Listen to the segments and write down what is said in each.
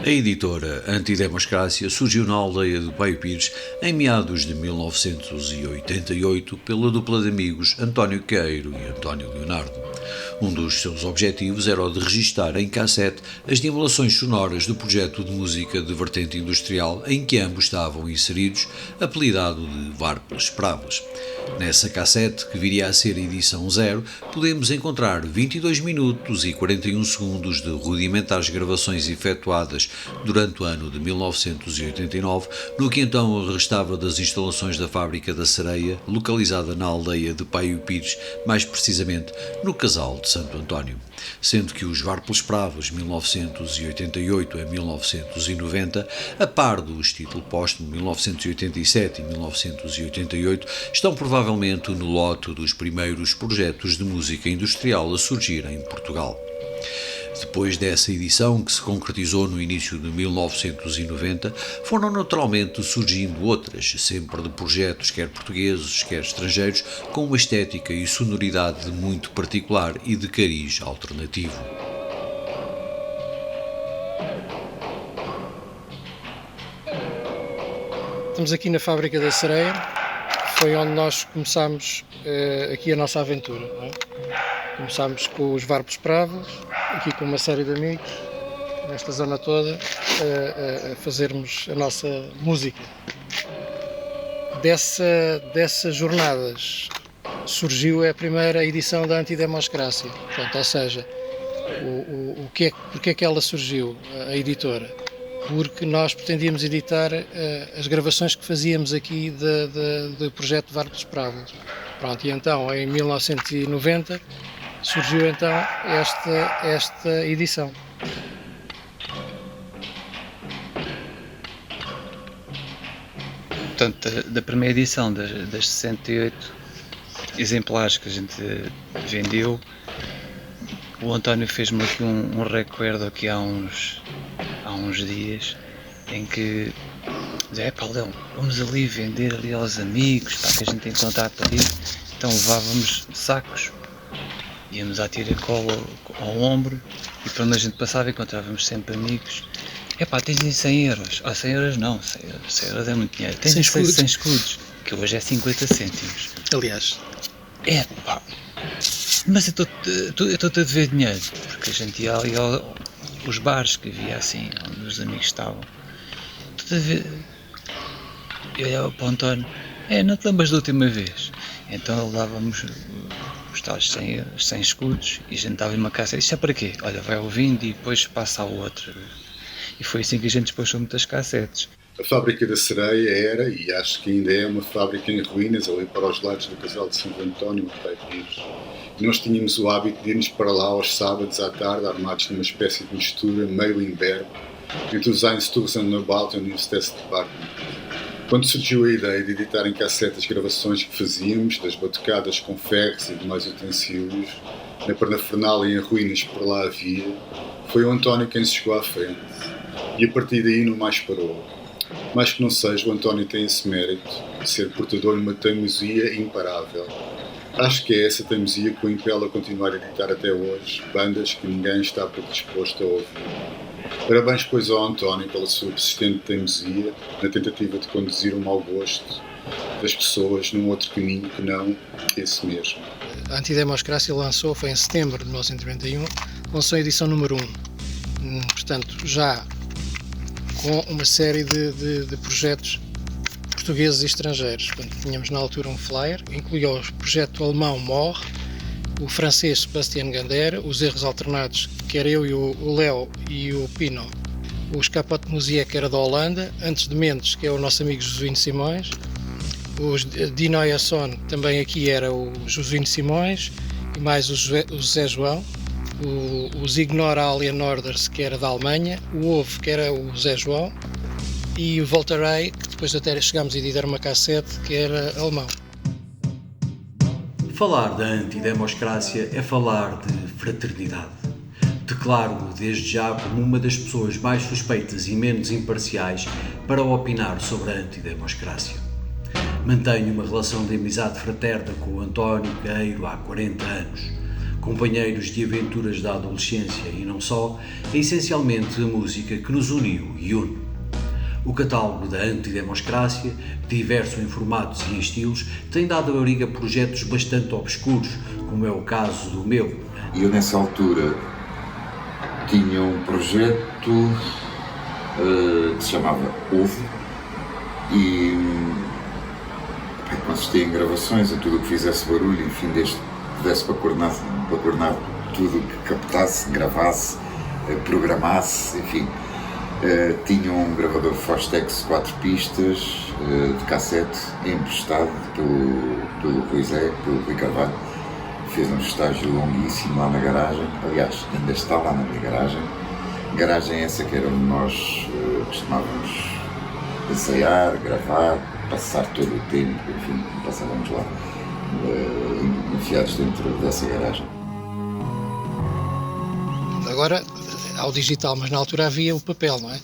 A editora Antidemocrácia surgiu na aldeia de Paio Pires em meados de 1988 pela dupla de amigos António Queiro e António Leonardo. Um dos seus objetivos era o de registar em cassete as dimensões sonoras do projeto de música de vertente industrial em que ambos estavam inseridos, apelidado de Varpelas Pravas. Nessa cassete, que viria a ser a edição 0, podemos encontrar 22 minutos e 41 segundos de rudimentares gravações efetuadas durante o ano de 1989, no que então restava das instalações da Fábrica da Sereia, localizada na aldeia de Paio Pires, mais precisamente no Casal de Santo António. Sendo que os Varpelas Pravas 1988 a 1990, a par dos títulos póstumo 1987 e 1988, estão provavelmente no lote dos primeiros projetos de música industrial a surgir em Portugal. Depois dessa edição, que se concretizou no início de 1990, foram naturalmente surgindo outras, sempre de projetos quer portugueses, quer estrangeiros, com uma estética e sonoridade muito particular e de cariz alternativo. Estamos aqui na Fábrica da Sereia, foi onde nós começámos aqui a nossa aventura, não é? Começámos com os Varpelas Pravas, aqui com uma série de amigos, nesta zona toda, a fazermos a nossa música. Dessas jornadas surgiu a primeira edição da Antidemocrácia. Portanto, ou seja, porque é que ela surgiu, a editora? Porque nós pretendíamos editar as gravações que fazíamos aqui do projeto Varpelas Pravas. Pronto, e então, em 1990, surgiu então esta edição. Portanto, da primeira edição das 68 exemplares que a gente vendeu, o António fez-me aqui um recuerdo aqui há uns dias, em que dizia, Leão, vamos ali vender ali aos amigos, para que a gente tem contato ali. Então levávamos sacos, íamos à tira-cola ao ombro e para onde a gente passava encontrávamos sempre amigos. Tens aí 100 euros. 100 euros não, 100 euros é muito dinheiro. Tens 100 escudos, que hoje é 50 cêntimos. Aliás. Mas eu estou-te a dever dinheiro, porque a gente ia ali aos bares que havia assim, onde os amigos estavam. Estou-te a dever. Eu olhava para o António, não te lembras da última vez? Então levávamos os tais 100 escudos e a gente estava em uma casa, isto é para quê? Olha, vai ouvindo e depois passa ao outro. E foi assim que a gente despachou muitas cassetes. A Fábrica da Sereia era, e acho que ainda é, uma fábrica em ruínas, ali para os lados do Casal de Santo António, de Paio Pires. E nós tínhamos o hábito de irmos para lá aos sábados à tarde, armados numa espécie de mistura meio imberbe entre os Einstürzende e o Stesse Department. Quando surgiu a ideia de editar em cassete as gravações que fazíamos, das batucadas com ferros e demais utensílios, na parafernália em ruínas que por lá havia, foi o António quem se chegou à frente. E a partir daí não mais parou. Mais que não seja, o António tem esse mérito de ser portador de uma teimosia imparável. Acho que é essa teimosia que o impele a continuar a editar até hoje bandas que ninguém está predisposto a ouvir. Parabéns, pois, ao António pela sua persistente teimosia na tentativa de conduzir o mau gosto das pessoas num outro caminho que não esse mesmo. A Antidemocrácia foi em setembro de 1991, lançou a edição número 1. Portanto, já com uma série de projetos portugueses e estrangeiros. Portanto, tínhamos na altura um flyer, incluía o projeto alemão Morre, o francês Sebastián Gander, os Erros Alternados, que era eu e o Léo e o Pino, o Escapote Musique, que era da Holanda, Antes de Mentes, que é o nosso amigo Josuíno Simões, os Dinoia Son, também aqui era o Josuíno Simões, e mais o José João, os Ignora Alien Orders, que era da Alemanha, o Ovo, que era o José João, e o Voltaire, que depois até chegámos a editar uma cassete, que era alemão. Falar da Antidemocrácia é falar de fraternidade. Declaro-me desde já como uma das pessoas mais suspeitas e menos imparciais para opinar sobre a Antidemocrácia. Mantenho uma relação de amizade fraterna com o António Queiro há 40 anos. companheiros de aventuras da adolescência e não só, é essencialmente a música que nos uniu e une. O catálogo da Antidemocrácia, diverso em formatos e em estilos, tem dado abrigo a projetos bastante obscuros, como é o caso do meu. Eu, nessa altura, tinha um projeto que se chamava Ovo e consistia em gravações, a tudo o que fizesse barulho, enfim, desde que pudesse para coordenar tudo o que captasse, gravasse, programasse, enfim. Tinha um gravador Fostex 4 pistas de cassete emprestado pelo Rui Carvalho. Fez um estágio longuíssimo lá na garagem, aliás, ainda está lá na minha garagem. Garagem essa que era onde nós costumávamos ensaiar, gravar, passar todo o tempo, enfim, passávamos lá enfiados dentro dessa garagem. Agora, ao digital, mas na altura havia o papel, não é?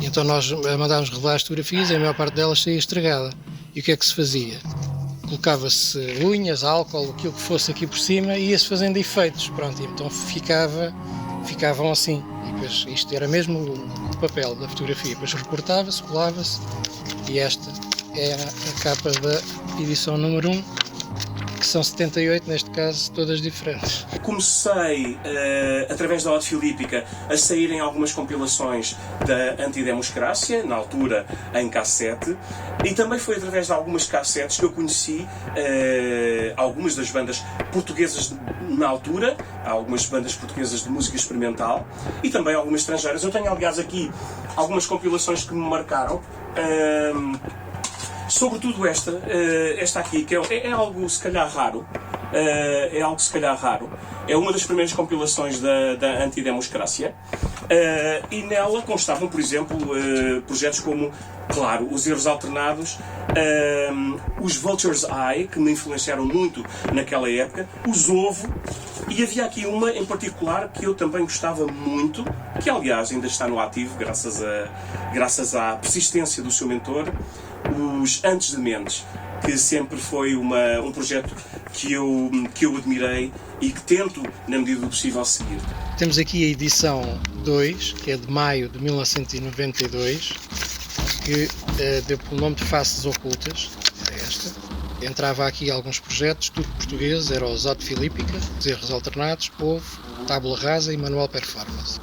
E então nós mandávamos revelar as fotografias e a maior parte delas saía estragada. E o que é que se fazia? Colocava-se unhas, álcool, aquilo que fosse aqui por cima e ia-se fazendo efeitos, pronto, e então ficavam assim. E depois isto era mesmo o papel da fotografia, depois recortava-se, colava-se e esta é a capa da edição número 1, que são 78, neste caso, todas diferentes. Comecei, através da Ode Filípica, a saírem algumas compilações da Antidemocrácia, na altura em cassete, e também foi através de algumas cassetes que eu conheci algumas das bandas portuguesas na altura, algumas bandas portuguesas de música experimental, e também algumas estrangeiras. Eu tenho, aliás, aqui algumas compilações que me marcaram. Sobretudo esta aqui, que é algo se calhar raro. É uma das primeiras compilações da Antidemocrácia. E nela constavam, por exemplo, projetos como, claro, os Erros Alternados, os Vulture's Eye, que me influenciaram muito naquela época, os Ovo, e havia aqui uma em particular que eu também gostava muito, que aliás ainda está no ativo, graças à persistência do seu mentor, os Antes de Mentes, que sempre foi um projeto que eu admirei e que tento, na medida do possível, seguir. Temos aqui a edição 2, que é de maio de 1992, que deu pelo nome de Faces Ocultas, é esta. Entrava aqui alguns projetos, tudo portugueses, era o Ode Filípica, os Erros Alternados, Povo, Tábula Rasa e Manual Performance.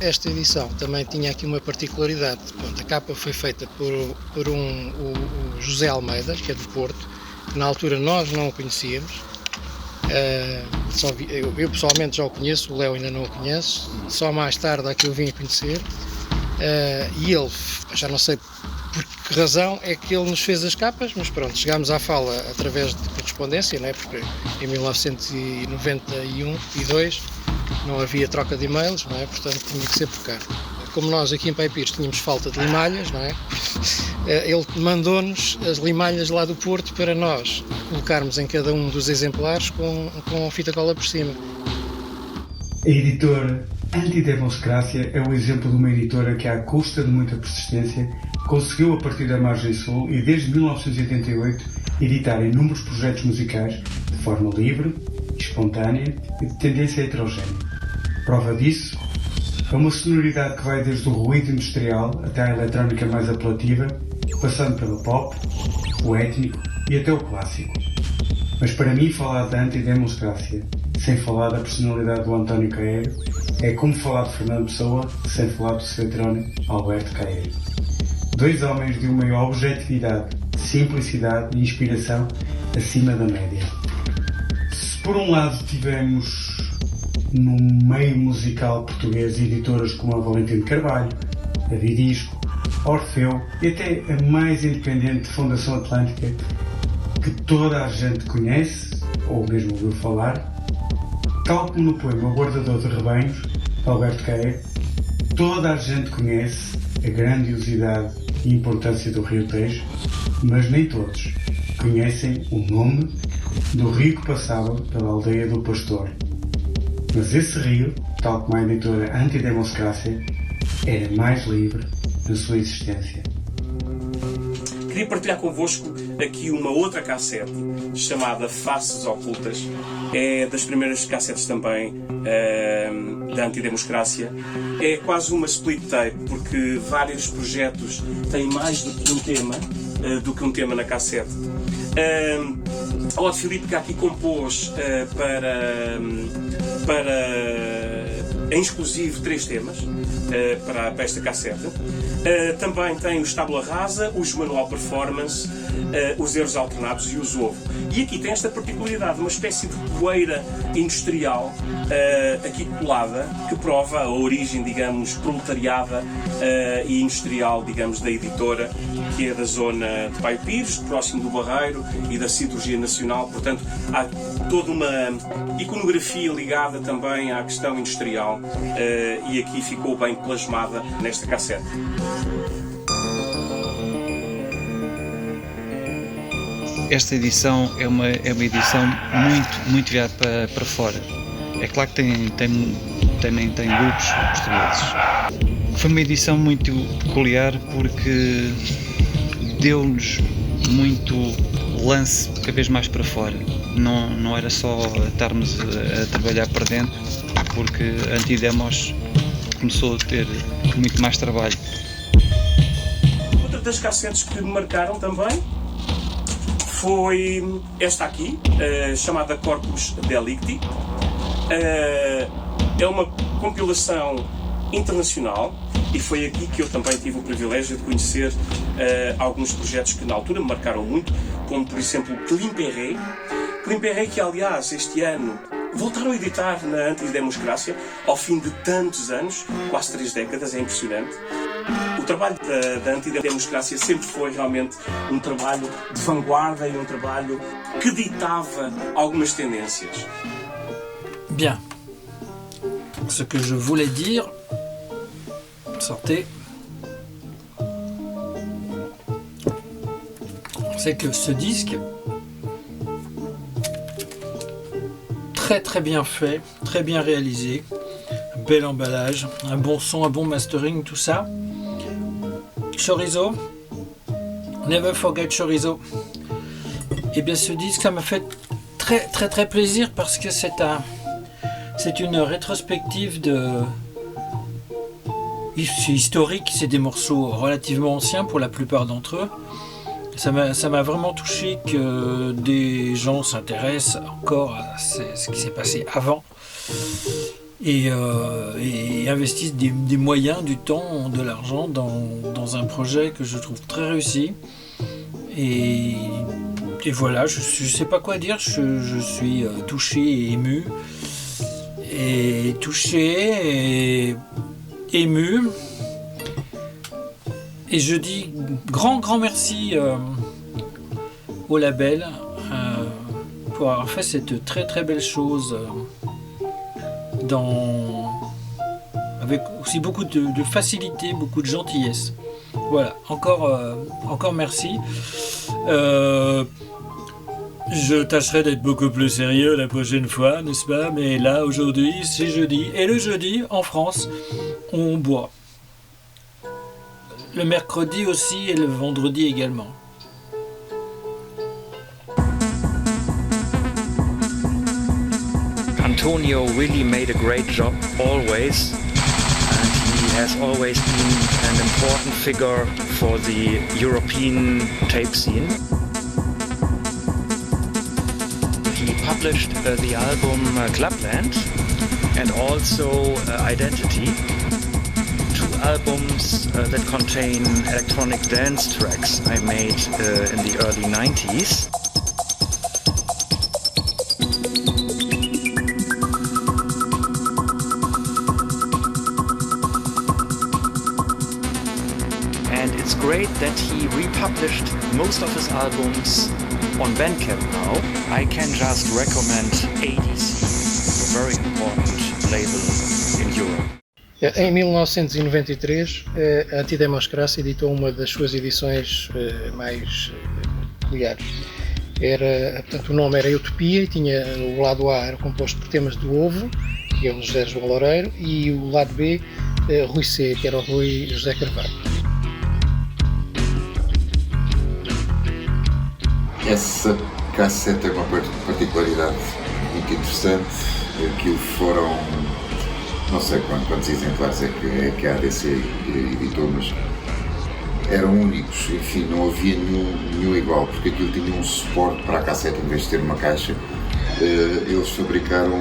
Esta edição também tinha aqui uma particularidade. Pronto, a capa foi feita por o José Almeida, que é do Porto, que na altura nós não o conhecíamos. Eu pessoalmente já o conheço, o Léo ainda não o conhece, só mais tarde é que eu vim a conhecer. E ele, já não sei por que razão é que ele nos fez as capas, mas pronto, chegámos à fala através de correspondência, não é? Porque em 1991 e 2 não havia troca de e-mails, não é? Portanto tinha que ser por carta. Como nós aqui em Pai Pires tínhamos falta de limalhas, não é? Ele mandou-nos as limalhas lá do Porto para nós colocarmos em cada um dos exemplares com fita cola por cima. A editora Antidemocrácia é o exemplo de uma editora que, à custa de muita persistência, conseguiu, a partir da margem sul e desde 1988, editar inúmeros projetos musicais de forma livre, espontânea e de tendência heterogénea. Prova disso é uma sonoridade que vai desde o ruído industrial até a eletrónica mais apelativa, passando pelo pop, o étnico e até o clássico. Mas para mim, falar da Antidemocrácia sem falar da personalidade do António Caeiro é como falar de Fernando Pessoa sem falar do seu heterónimo Alberto Caeiro. Dois homens de uma objetividade, simplicidade e inspiração acima da média. Se por um lado tivemos no meio musical português editoras como a Valentim de Carvalho, a Vidisco, Orfeu e até a mais independente Fundação Atlântica, que toda a gente conhece, ou mesmo ouviu falar, tal como no poema O Guardador de Rebanhos, de Alberto Caeiro, toda a gente conhece a grandiosidade e importância do Rio Tejo, mas nem todos conhecem o nome do rio que passava pela aldeia do Pastor. Mas esse rio, tal como a editora Antidemocrácia, era mais livre na sua existência. Queria partilhar convosco aqui uma outra cassete chamada Faces Ocultas. É das primeiras cassetes também da Antidemocracia. É quase uma split tape, porque vários projetos têm mais do que um tema na cassete. Odd Filipe que aqui compôs em exclusivo 3 temas para esta cassete. Também tem os Tábula Rasa, os Manual Performance, os Erros Alternados e os Ovo. E aqui tem esta particularidade, uma espécie de poeira industrial aqui colada, que prova a origem, digamos, proletariada e industrial, digamos, da editora, que é da zona de Paio Pires, próximo do Barreiro e da Siderurgia Nacional. Portanto, há toda uma iconografia ligada também à questão industrial e aqui ficou bem plasmada nesta cassete. Esta edição é uma edição muito virada para fora. É claro que também tem grupos portugueses. Foi uma edição muito peculiar porque deu-nos muito lance cada vez mais para fora. Não era só estarmos a trabalhar para dentro, porque a Antidemos começou a ter muito mais trabalho. Outra das cassetes que me marcaram também foi esta aqui, chamada Corpus Delicti. É uma compilação internacional e foi aqui que eu também tive o privilégio de conhecer alguns projetos que na altura me marcaram muito, como por exemplo Klimperé, que aliás este ano voltaram a editar na Antidemocracia ao fim de tantos anos, quase 3 décadas, é impressionante. O trabalho da Antidemocracia sempre foi realmente um trabalho de vanguarda e um trabalho que ditava algumas tendências. Bien. Ce que je voulais dire, sortez, c'est que ce disque, très bien fait, très bien réalisé, un bel emballage, un bon son, un bon mastering, tout ça. Chorizo, never forget Chorizo. Et bien ce disque, ça m'a fait très plaisir parce que c'est une rétrospective c'est historique, c'est des morceaux relativement anciens pour la plupart d'entre eux. Ça m'a vraiment touché que des gens s'intéressent encore à ce qui s'est passé avant et investissent des moyens, du temps, de l'argent dans un projet que je trouve très réussi. Et voilà, je sais pas quoi dire, je suis touché et ému. Et touché et ému. Et je dis grand merci au label pour avoir fait cette très belle chose avec aussi beaucoup de facilité, beaucoup de gentillesse. Voilà, encore merci. Je tâcherai d'être beaucoup plus sérieux la prochaine fois, n'est-ce pas? Mais là, aujourd'hui, c'est jeudi. Et le jeudi, en France, on boit. Le mercredi aussi et le vendredi également. Antonio really made a great job always, and he has always been an important figure for the European tape scene. He published the album Clubland and also Identity, two albums that contain electronic dance tracks I made in the early 90s. And it's great that he republished most of his albums on Bandcamp now. I can just recommend ADC, a very important label in Europe. Em 1993, a Antidemocracia editou uma das suas edições mais peculiares. Portanto, o nome era Utopia e tinha o lado A era composto por temas do Ovo, que é o José João Loureiro, e o lado B, Rui C, que era o Rui José Carvalho. Essa cassete tem uma particularidade muito interessante. Aquilo foram, não sei quantos exemplares é que a ADC editou, mas eram únicos, enfim, não havia nenhum igual, porque aquilo tinha um suporte para a cassete em vez de ter uma caixa. Eles fabricaram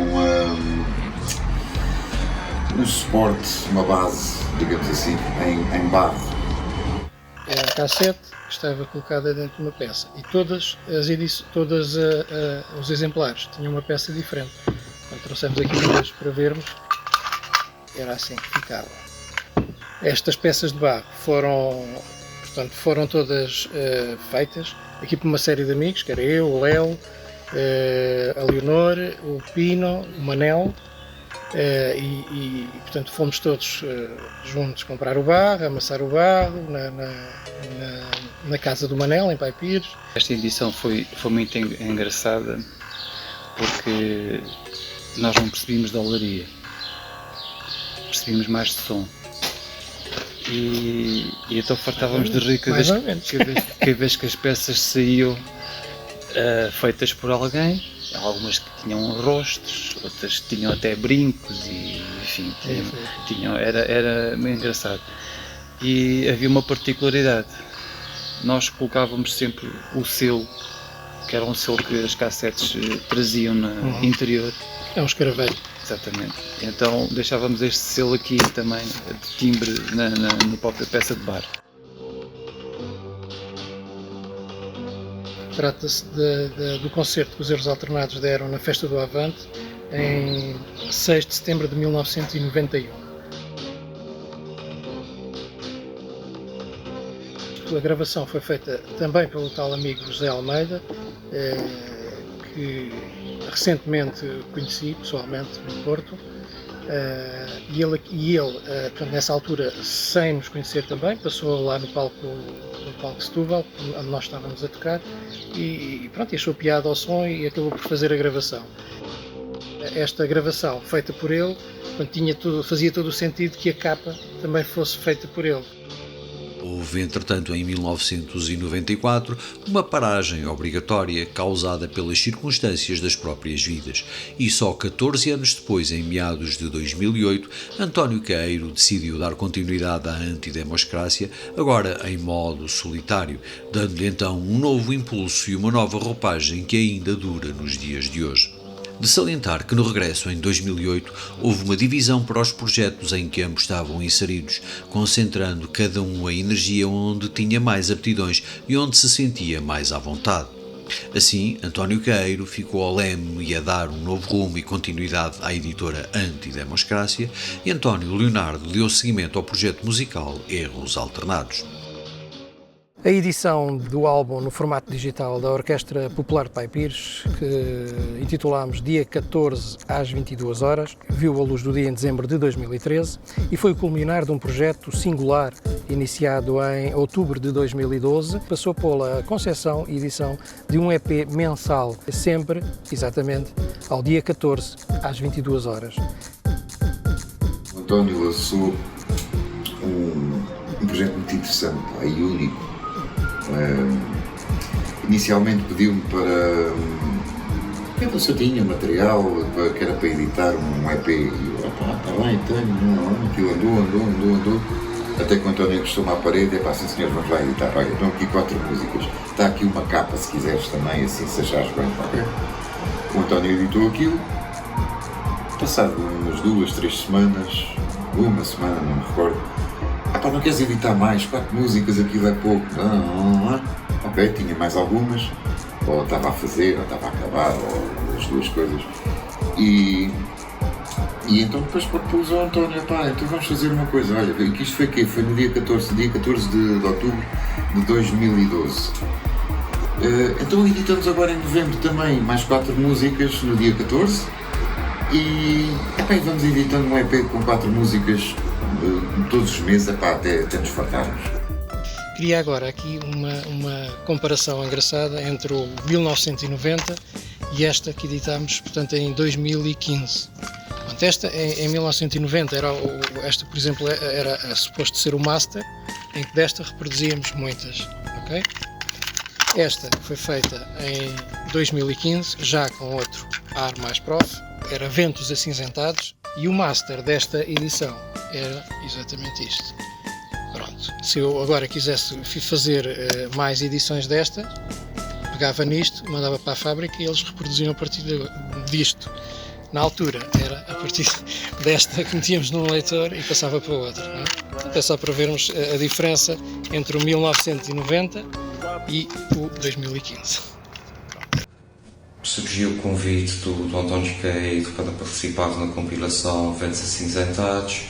um suporte, uma base, digamos assim, em barro. Era a cassete que estava colocada dentro de uma peça e todos os exemplares tinham uma peça diferente. Quando trouxemos aqui duas para vermos, era assim que ficava. Estas peças de barro foram todas feitas aqui por uma série de amigos, que era eu, o Léo, a Leonor, o Pino, o Manel, portanto fomos todos juntos comprar o barro, amassar o barro na casa do Manel, em Pai Pires. Esta edição foi muito engraçada porque nós não percebíamos de olaria, percebíamos mais de som. E então fartávamos de rir cada vez que as peças saíam feitas por alguém. Algumas que tinham rostos, outras que tinham até brincos e enfim, era meio engraçado. E havia uma particularidade, nós colocávamos sempre o selo, que era um selo que as cassetes traziam no interior. É um escaravelho. Exatamente. Então deixávamos este selo aqui também de timbre na própria peça de bar. Trata-se do concerto que os Erros Alternados deram na Festa do Avante em 6 de setembro de 1991. A gravação foi feita também pelo tal amigo José Almeida, que recentemente conheci pessoalmente no Porto, e ele portanto, nessa altura, sem nos conhecer também, passou lá no palco de Setúbal, onde nós estávamos a tocar, e pronto, achou piada ao som e acabou por fazer a gravação. Esta gravação feita por ele, portanto, fazia todo o sentido que a capa também fosse feita por ele. Houve, entretanto, em 1994, uma paragem obrigatória causada pelas circunstâncias das próprias vidas, e só 14 anos depois, em meados de 2008, António Queiro decidiu dar continuidade à antidemocracia, agora em modo solitário, dando-lhe então um novo impulso e uma nova roupagem que ainda dura nos dias de hoje. De salientar que no regresso em 2008 houve uma divisão para os projetos em que ambos estavam inseridos, concentrando cada um a energia onde tinha mais aptidões e onde se sentia mais à vontade. Assim, António Queiro ficou ao leme e a dar um novo rumo e continuidade à editora Antidemocracia, e António Leonardo deu seguimento ao projeto musical Erros Alternados. A edição do álbum no formato digital da Orquestra Popular de Pai Pires, que intitulámos Dia 14 às 22 horas, viu a luz do dia em dezembro de 2013 e foi o culminar de um projeto singular iniciado em outubro de 2012. Passou pela concepção e edição de um EP mensal, sempre, exatamente, ao dia 14 às 22 horas. O António lançou um projeto muito interessante e único. Inicialmente pediu-me para eu tinha material que era para editar um EP e eu, está bem, tenho, aquilo andou, até que o António encostou-me à parede e sim senhor, vamos lá editar, olha, estão aqui 4 músicas, está aqui uma capa se quiseres também, assim, se achares bem, ok? O António editou aquilo, passado umas 2, 3 semanas, uma semana, não me recordo, não queres editar mais? 4 músicas, aquilo é pouco. Não. Ok, tinha mais algumas, ou estava a fazer, ou estava a acabar, ou as duas coisas. E então depois propus ao António, então vamos fazer uma coisa, olha, que isto foi o quê? Foi no dia 14 de outubro de 2012. Então editamos agora em novembro também mais 4 músicas no dia 14 e vamos editando um EP com 4 músicas todos os meses, até nos fartarmos. Queria agora aqui uma comparação engraçada entre o 1990 e esta que editámos, portanto, em 2015. Portanto, esta em 1990, esta, por exemplo, era suposto ser o master, em que desta reproduzíamos muitas, ok? Esta foi feita em 2015, já com outro ar mais prof, era Ventos Acinzentados, e o master desta edição era exatamente isto. Pronto. Se eu agora quisesse fazer mais edições destas, pegava nisto, mandava para a fábrica e eles reproduziam a partir disto. Na altura era a partir desta que metíamos num leitor e passava para o outro. Não é? Portanto, é só para vermos a diferença entre o 1990 e o 2015. Surgiu o convite do António Queiro para participar na compilação Ventos Acinzentados,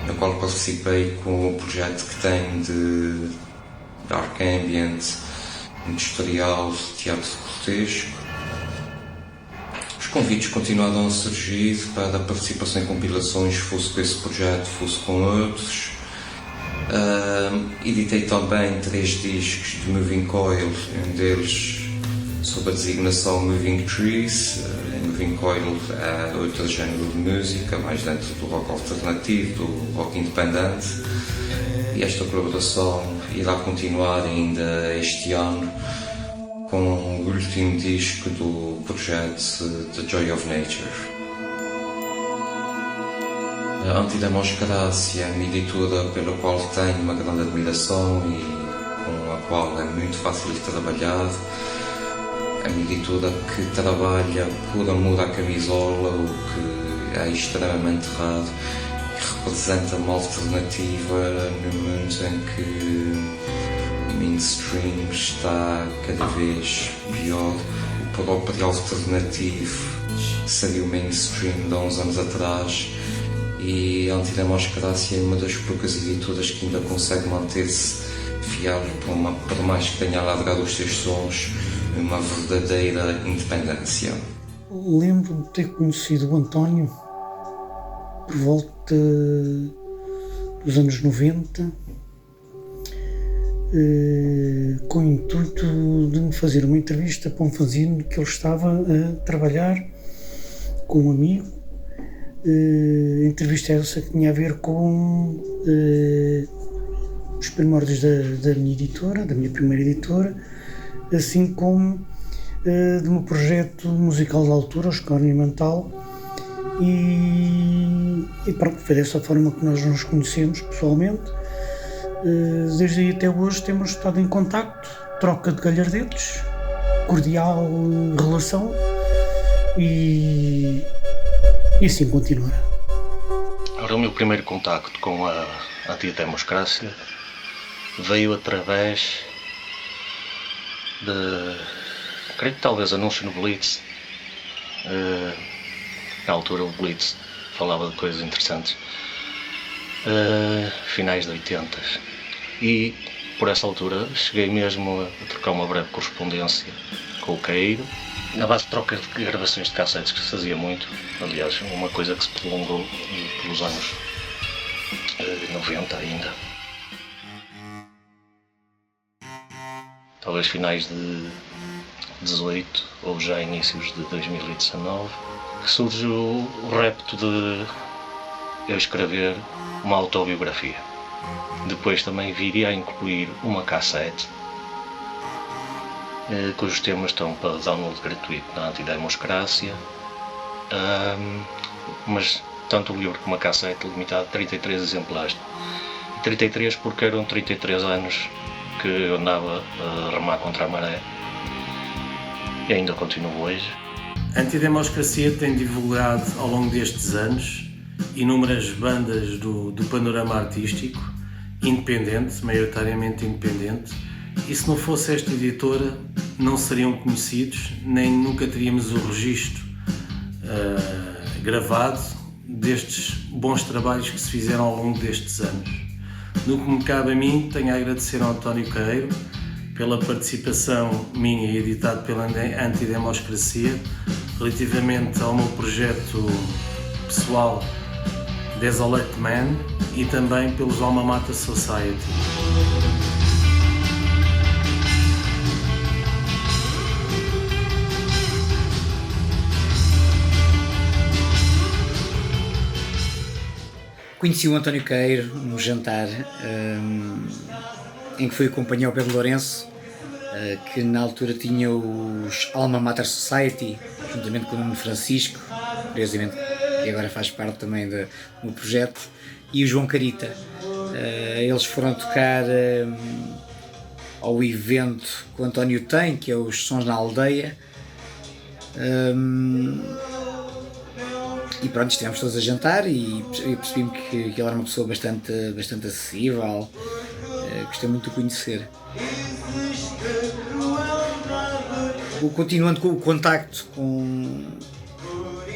na qual participei com o projeto que tem de dark ambient, industrial, teatro grotesco. Os convites continuaram a surgir para a participação em compilações, fosse com esse projeto, fosse com outros. Editei também 3 discos de Moving Coil, um deles sob a designação Moving Trees. Moving Coil é outro género de música, mais dentro do rock alternativo, do rock independente. E esta colaboração irá continuar ainda este ano com o último disco do projeto The Joy of Nature. A Antidemocracia é uma editora pela qual tenho uma grande admiração e com a qual é muito fácil de trabalhar. É uma editora que trabalha por amor à camisola, o que é extremamente raro, e representa uma alternativa no mundo em que o mainstream está cada vez pior. O próprio alternativo seria o mainstream de há uns anos atrás, e a Antidemocracia é uma das poucas editoras que ainda consegue manter-se fiel, por mais que tenha alargado os seus sons, uma verdadeira independência. Lembro-me de ter conhecido o António por volta dos anos 90, com o intuito de me fazer uma entrevista para um fanzine que ele estava a trabalhar com um amigo. A entrevista essa que tinha a ver com os primórdios da minha editora, da minha primeira editora, assim como de um projeto musical da altura, o Escónia Mental, e pronto, foi dessa forma que nós nos conhecemos pessoalmente. Desde aí até hoje temos estado em contacto, troca de galhardetes, cordial relação, e assim continuará. Ora, o meu primeiro contacto com a Antidemocracia veio através de, creio que talvez anúncio no Blitz. Na altura o Blitz falava de coisas interessantes, finais de 80, e por essa altura cheguei mesmo a trocar uma breve correspondência com o Queiro, na base de troca de gravações de cassetes, que se fazia muito, aliás, uma coisa que se prolongou pelos anos 90 ainda. Talvez finais de 18 ou já inícios de 2019, que surge o repto de eu escrever uma autobiografia. Depois também viria a incluir uma cassete, cujos temas estão para download gratuito na Antidemocracia, mas tanto o livro como a cassete limitado a 33 exemplares. 33 porque eram 33 anos que eu andava a remar contra a maré, e ainda continuo hoje. A Antidemocracia tem divulgado ao longo destes anos inúmeras bandas do panorama artístico, independente, maioritariamente independente, e se não fosse esta editora não seriam conhecidos, nem nunca teríamos o registro gravado destes bons trabalhos que se fizeram ao longo destes anos. No que me cabe a mim, tenho a agradecer ao António Queiro pela participação minha e editado pela Antidemocracia relativamente ao meu projeto pessoal Desolate Man, e também pelos Alma Mater Society. Conheci o António Queiro num jantar em que fui acompanhar o Pedro Lourenço que na altura tinha os Alma Mater Society, juntamente com o Nuno Francisco, curiosamente, que agora faz parte também do projeto, e o João Carita. Eles foram tocar ao evento que o António tem, que é os Sons na Aldeia. E pronto, estivemos todos a jantar e percebi-me que ele era uma pessoa bastante acessível. Gostei muito de o conhecer. Continuando com o contacto com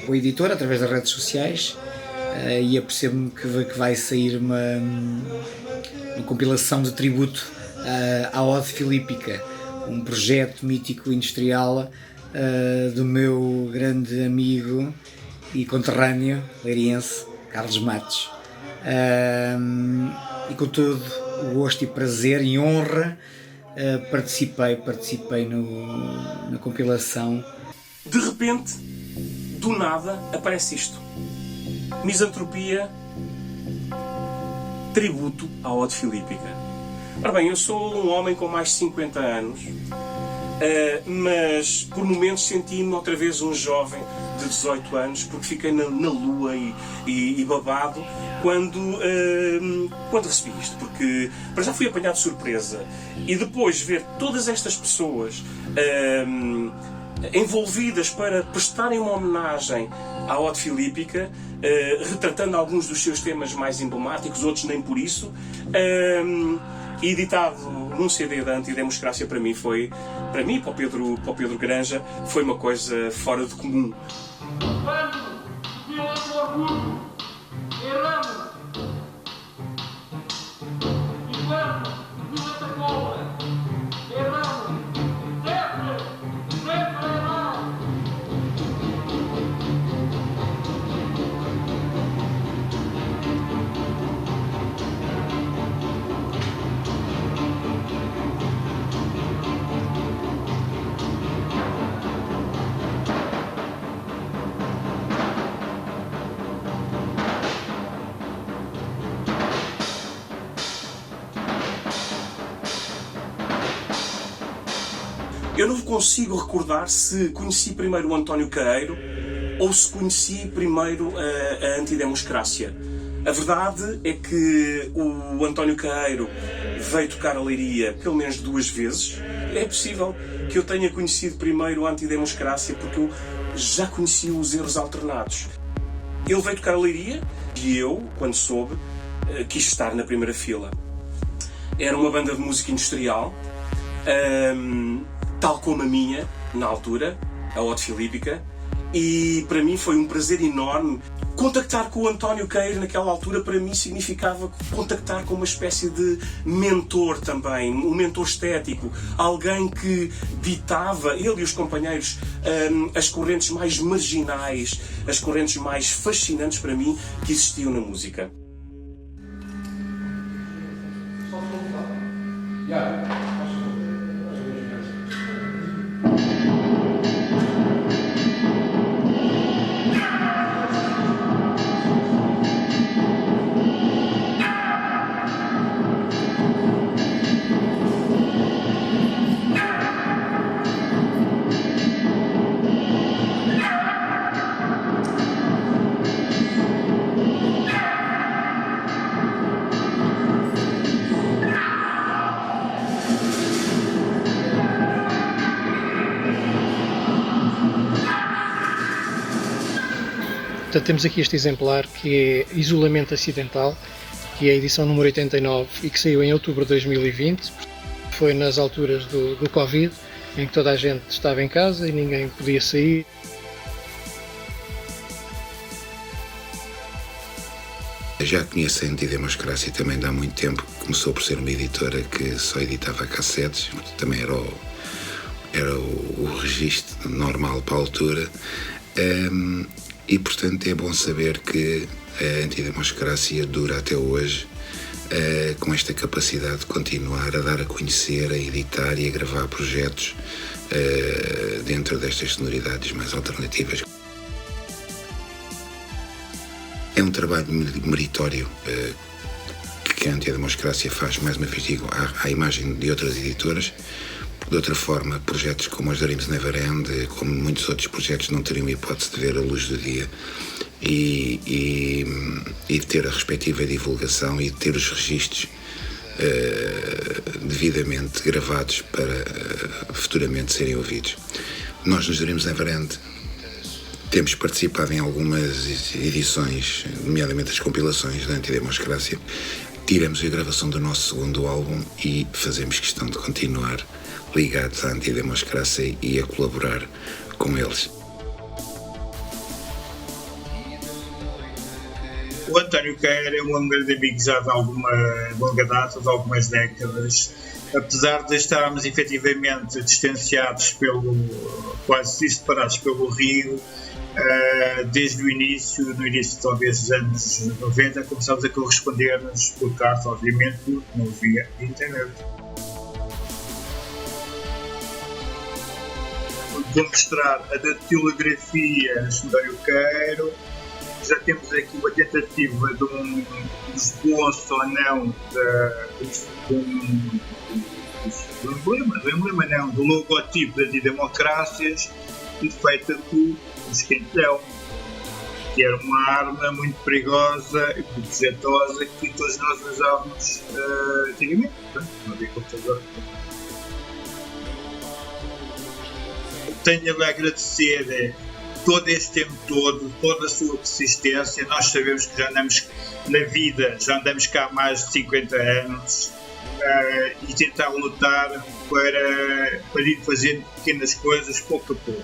a editora através das redes sociais, e apercebo-me que vai sair uma compilação de tributo à Ode Filípica, um projeto mítico industrial do meu grande amigo e conterrâneo leiriense, Carlos Matos. E com todo o gosto e prazer e honra participei na compilação. De repente, do nada, aparece isto: Misantropia, tributo à Ode Filípica. Ora bem, eu sou um homem com mais de 50 anos, mas por momentos senti-me outra vez um jovem de 18 anos, porque fiquei na lua e babado quando recebi isto, porque para já fui apanhado de surpresa, e depois ver todas estas pessoas envolvidas para prestarem uma homenagem à Ode Filípica, retratando alguns dos seus temas mais emblemáticos, outros nem por isso, editado num CD da Antidemocracia, para mim, para o Pedro Granja, foi uma coisa fora de comum. Eu não consigo recordar se conheci primeiro o António Caeiro ou se conheci primeiro a Antidemocracia. A verdade é que o António Caeiro veio tocar a Leiria pelo menos 2 vezes. É possível que eu tenha conhecido primeiro a Antidemocracia porque eu já conhecia os Erros Alternados. Ele veio tocar a Leiria e eu, quando soube, quis estar na primeira fila. Era uma banda de música industrial, tal como a minha, na altura, a Ode Filípica, e para mim foi um prazer enorme. Contactar com o António Caeiro naquela altura para mim significava contactar com uma espécie de mentor também, um mentor estético, alguém que ditava, ele e os companheiros, as correntes mais marginais, as correntes mais fascinantes para mim que existiam na música. Portanto, temos aqui este exemplar que é Isolamento Acidental, que é a edição número 89 e que saiu em outubro de 2020. Foi nas alturas do Covid, em que toda a gente estava em casa e ninguém podia sair. Já conheço a Antidemocracia também há muito tempo. Começou por ser uma editora que só editava cassetes, também era o registro normal para a altura. E, portanto, é bom saber que a Antidemocracia dura até hoje, com esta capacidade de continuar a dar a conhecer, a editar e a gravar projetos dentro destas sonoridades mais alternativas. É um trabalho meritório que a Antidemocracia faz, mais uma vez digo, à imagem de outras editoras, De outra forma, projetos como os Dreams Never End, como muitos outros projetos, não teriam hipótese de ver a luz do dia e de ter a respectiva divulgação e de ter os registros devidamente gravados para futuramente serem ouvidos. Nós nos Dreams Never End temos participado em algumas edições, nomeadamente as compilações da Antidemocracia. Tivemos a gravação do nosso segundo álbum e fazemos questão de continuar ligados à Antidemocracia e a colaborar com eles. O António Queiro é um grande amigo já de alguma longa data, de algumas décadas. Apesar de estarmos efetivamente distanciados quase separados pelo Rio, desde o início, no início talvez dos anos 90, começámos a corresponder-nos por carta, obviamente, porque não havia internet. Vou mostrar a datilografia de António Queiro. Já temos aqui uma tentativa de um esboço ou não do logotipo das Antidemocrácias, feita por Esquentão, que era uma arma muito perigosa e projetosa que todos nós usávamos antigamente. Não havia computador. Tenho a agradecer todo este tempo todo, toda a sua persistência. Nós sabemos que já andamos na vida, já andamos cá há mais de 50 anos e tentar lutar para ir fazendo pequenas coisas pouco a pouco.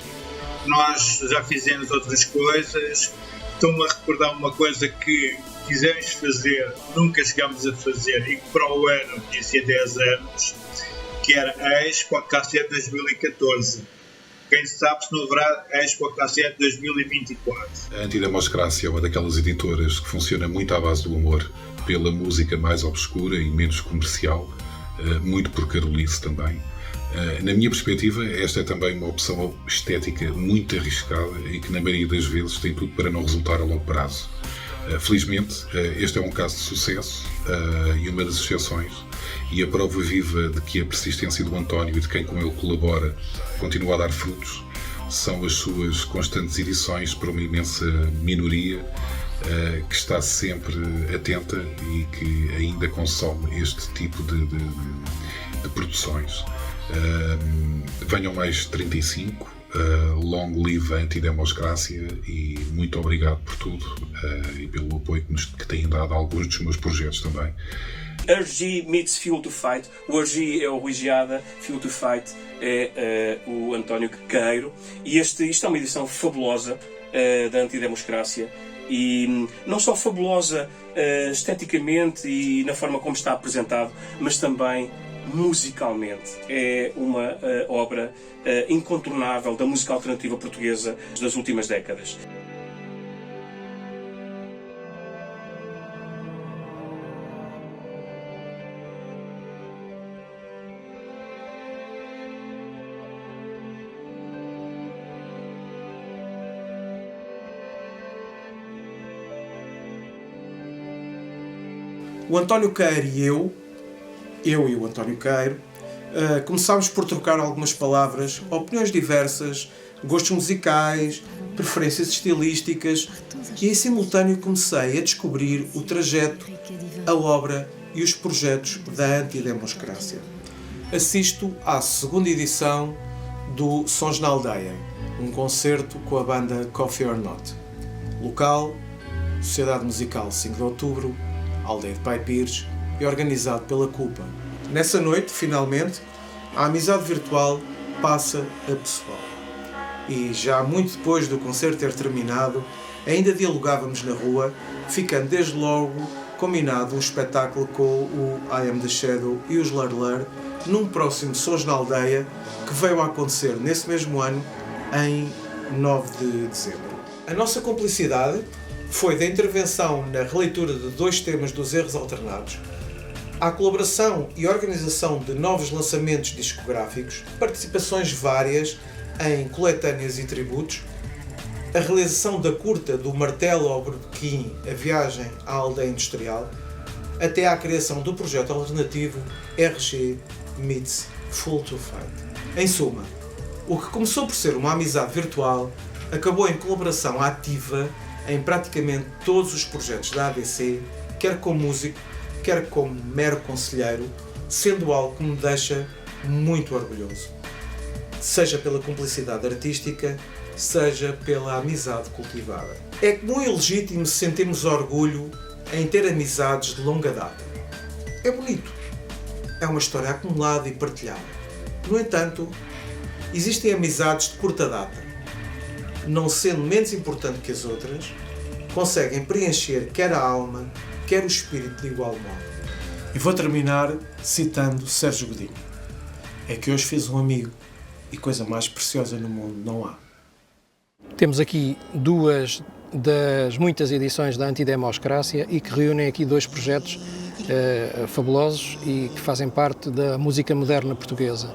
Nós já fizemos outras coisas. Estou-me a recordar uma coisa que quisemos fazer, nunca chegámos a fazer e que para o ano podia ser 10 anos, que era a Expo Cassete 2014. Quem sabe se não haverá a Expo Cassete 2024. A Antidemocracia é uma daquelas editoras que funciona muito à base do humor, pela música mais obscura e menos comercial, muito por carolice também. Na minha perspectiva, esta é também uma opção estética muito arriscada e que, na maioria das vezes, tem tudo para não resultar a longo prazo. Felizmente, este é um caso de sucesso e uma das exceções, e a prova viva de que a persistência do António e de quem com ele colabora continua a dar frutos são as suas constantes edições para uma imensa minoria que está sempre atenta e que ainda consome este tipo de produções. Venham mais 35, long live a Antidemocracia e muito obrigado por tudo e pelo apoio que têm dado a alguns dos meus projetos também. Urgi meets Fuel to Fight. O Urgi é o Rui Geada, Fuel to Fight é o António Queiro. E isto é uma edição fabulosa da Antidemocracia. E não só fabulosa esteticamente e na forma como está apresentado, mas também musicalmente. É uma obra incontornável da música alternativa portuguesa das últimas décadas. O António Queiro e eu e o António Queiro, começámos por trocar algumas palavras, opiniões diversas, gostos musicais, preferências estilísticas e em simultâneo comecei a descobrir o trajeto, a obra e os projetos da Antidemocracia. Assisto à segunda edição do Sons na Aldeia, um concerto com a banda Coffee or Not. Local, Sociedade Musical 5 de Outubro, Aldeia de Pai Pires, e organizado pela CUPA. Nessa noite, finalmente, a amizade virtual passa a pessoal. E já muito depois do concerto ter terminado, ainda dialogávamos na rua, ficando desde logo combinado um espetáculo com o I Am The Shadow e os Lur Lur num próximo Sons na Aldeia que veio a acontecer nesse mesmo ano, em 9 de dezembro. A nossa cumplicidade foi da intervenção na releitura de 2 temas dos Erros Alternados, à colaboração e organização de novos lançamentos discográficos, participações várias em coletâneas e tributos, a realização da curta do Martelo ao Berbequim, a viagem à aldeia industrial, até à criação do projeto alternativo RG meets Fuel to Fight. Em suma, o que começou por ser uma amizade virtual acabou em colaboração ativa em praticamente todos os projetos da ADC, quer como músico, quer como mero conselheiro, sendo algo que me deixa muito orgulhoso. Seja pela cumplicidade artística, seja pela amizade cultivada. É comum e legítimo sentirmos orgulho em ter amizades de longa data. É bonito. É uma história acumulada e partilhada. No entanto, existem amizades de curta data. Não sendo menos importante que as outras, conseguem preencher quer a alma, quer o espírito de igual modo. E vou terminar citando Sérgio Godinho. É que hoje fiz um amigo e coisa mais preciosa no mundo não há. Temos aqui duas das muitas edições da Antidemocracia e que reúnem aqui dois projetos fabulosos e que fazem parte da música moderna portuguesa.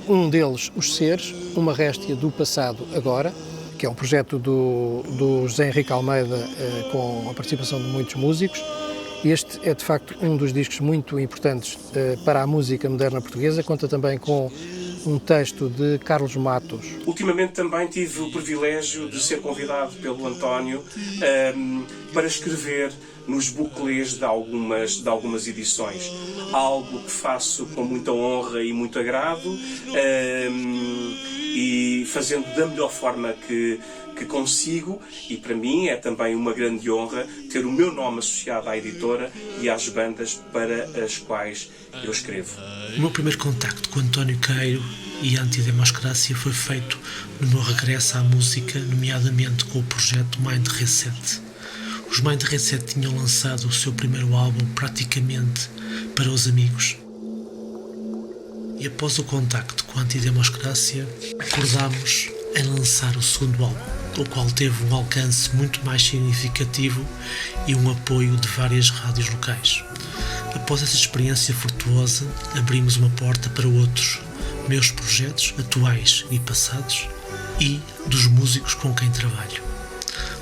Um deles, Os Seres, uma réstia do passado agora, que é um projeto do José Henrique Almeida com a participação de muitos músicos. Este é, de facto, um dos discos muito importantes para a música moderna portuguesa. Conta também com um texto de Carlos Matos. Ultimamente também tive o privilégio de ser convidado pelo António para escrever nos buclés de algumas edições. Algo que faço com muita honra e muito agrado e fazendo da melhor forma que consigo, e para mim é também uma grande honra ter o meu nome associado à editora e às bandas para as quais eu escrevo. O meu primeiro contacto com António Queiro e a Antidemocracia foi feito no meu regresso à música, nomeadamente com o projeto Mind Reset. Os Mind Reset tinham lançado o seu primeiro álbum praticamente para os amigos. E após o contacto com a Antidemocracia, acordámos em lançar o segundo álbum, o qual teve um alcance muito mais significativo e um apoio de várias rádios locais. Após essa experiência frutuosa, abrimos uma porta para outros meus projetos, atuais e passados, e dos músicos com quem trabalho,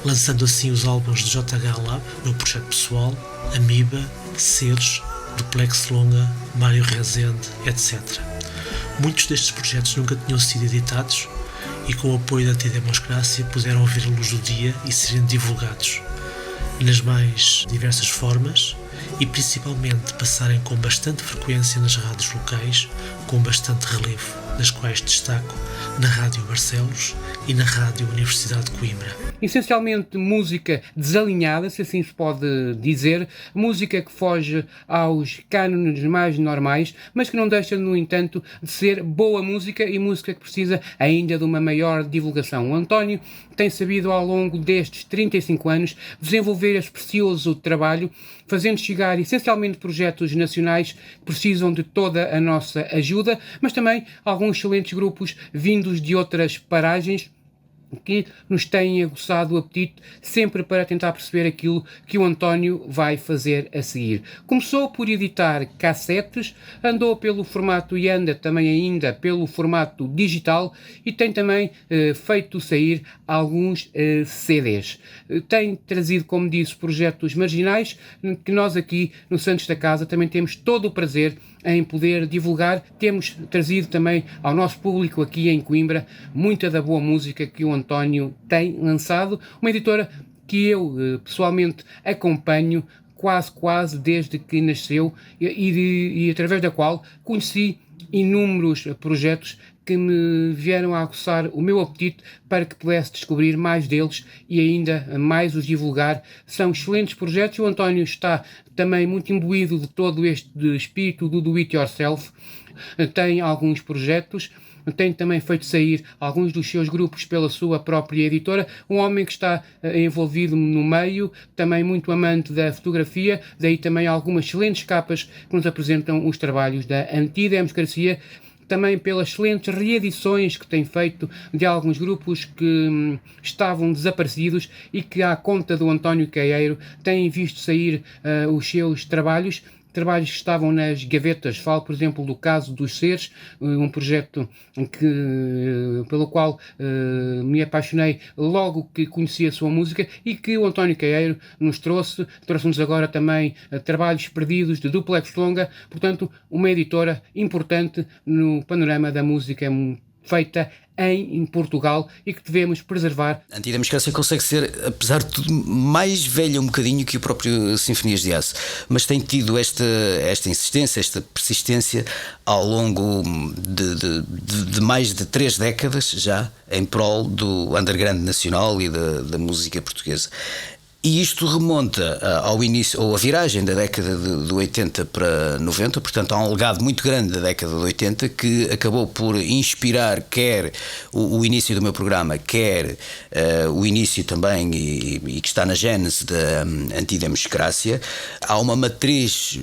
lançando assim os álbuns de JH Lab, meu projeto pessoal, Amiba, Seres, Duplex Longa, Mário Rezende, etc. Muitos destes projetos nunca tinham sido editados e com o apoio da Antidemocracia puderam ver a luz do dia e serem divulgados nas mais diversas formas e principalmente passarem com bastante frequência nas rádios locais, com bastante relevo, das quais destaco na Rádio Barcelos e na Rádio Universidade de Coimbra. Essencialmente música desalinhada, se assim se pode dizer, música que foge aos cânones mais normais, mas que não deixa, no entanto, de ser boa música e música que precisa ainda de uma maior divulgação. O António tem sabido ao longo destes 35 anos desenvolver esse precioso trabalho, fazendo chegar essencialmente projetos nacionais que precisam de toda a nossa ajuda, mas também alguns excelentes grupos vindos de outras paragens que nos têm aguçado o apetite sempre para tentar perceber aquilo que o António vai fazer a seguir. Começou por editar cassetes, andou pelo formato e anda também ainda pelo formato digital e tem também feito sair alguns CDs. Tem trazido, como disse, projetos marginais que nós aqui no Santos da Casa também temos todo o prazer em poder divulgar. Temos trazido também ao nosso público aqui em Coimbra muita da boa música que o António tem lançado, uma editora que eu pessoalmente acompanho quase desde que nasceu e através da qual conheci inúmeros projetos que me vieram a aguçar o meu apetite para que pudesse descobrir mais deles e ainda mais os divulgar. São excelentes projetos. O António está também muito imbuído de todo este espírito do do-it-yourself. Tem alguns projetos, tem também feito sair alguns dos seus grupos pela sua própria editora. Um homem que está envolvido no meio, também muito amante da fotografia, daí também algumas excelentes capas que nos apresentam os trabalhos da Antidemocracia, também pelas excelentes reedições que tem feito de alguns grupos que estavam desaparecidos e que, à conta do António Queiro, têm visto sair os seus trabalhos. trabalhos que estavam nas gavetas. Falo, por exemplo, do caso dos Seres, um projeto pelo qual me apaixonei logo que conheci a sua música e que o António Queiro nos trouxe-nos agora também trabalhos perdidos de Duplex Longa, portanto, uma editora importante no panorama da música feita em Portugal e que devemos preservar. A Antidemocracia consegue ser, apesar de tudo, mais velha um bocadinho que o próprio Sinfonias de Aço, mas tem tido esta insistência, esta persistência ao longo de mais de 3 décadas já em prol do underground nacional e da música portuguesa. E isto remonta ao início, ou à viragem da década de 80 para 90, portanto há um legado muito grande da década de 80 que acabou por inspirar quer o início do meu programa, quer o início também, e que está na gênese da Antidemocracia. Há uma matriz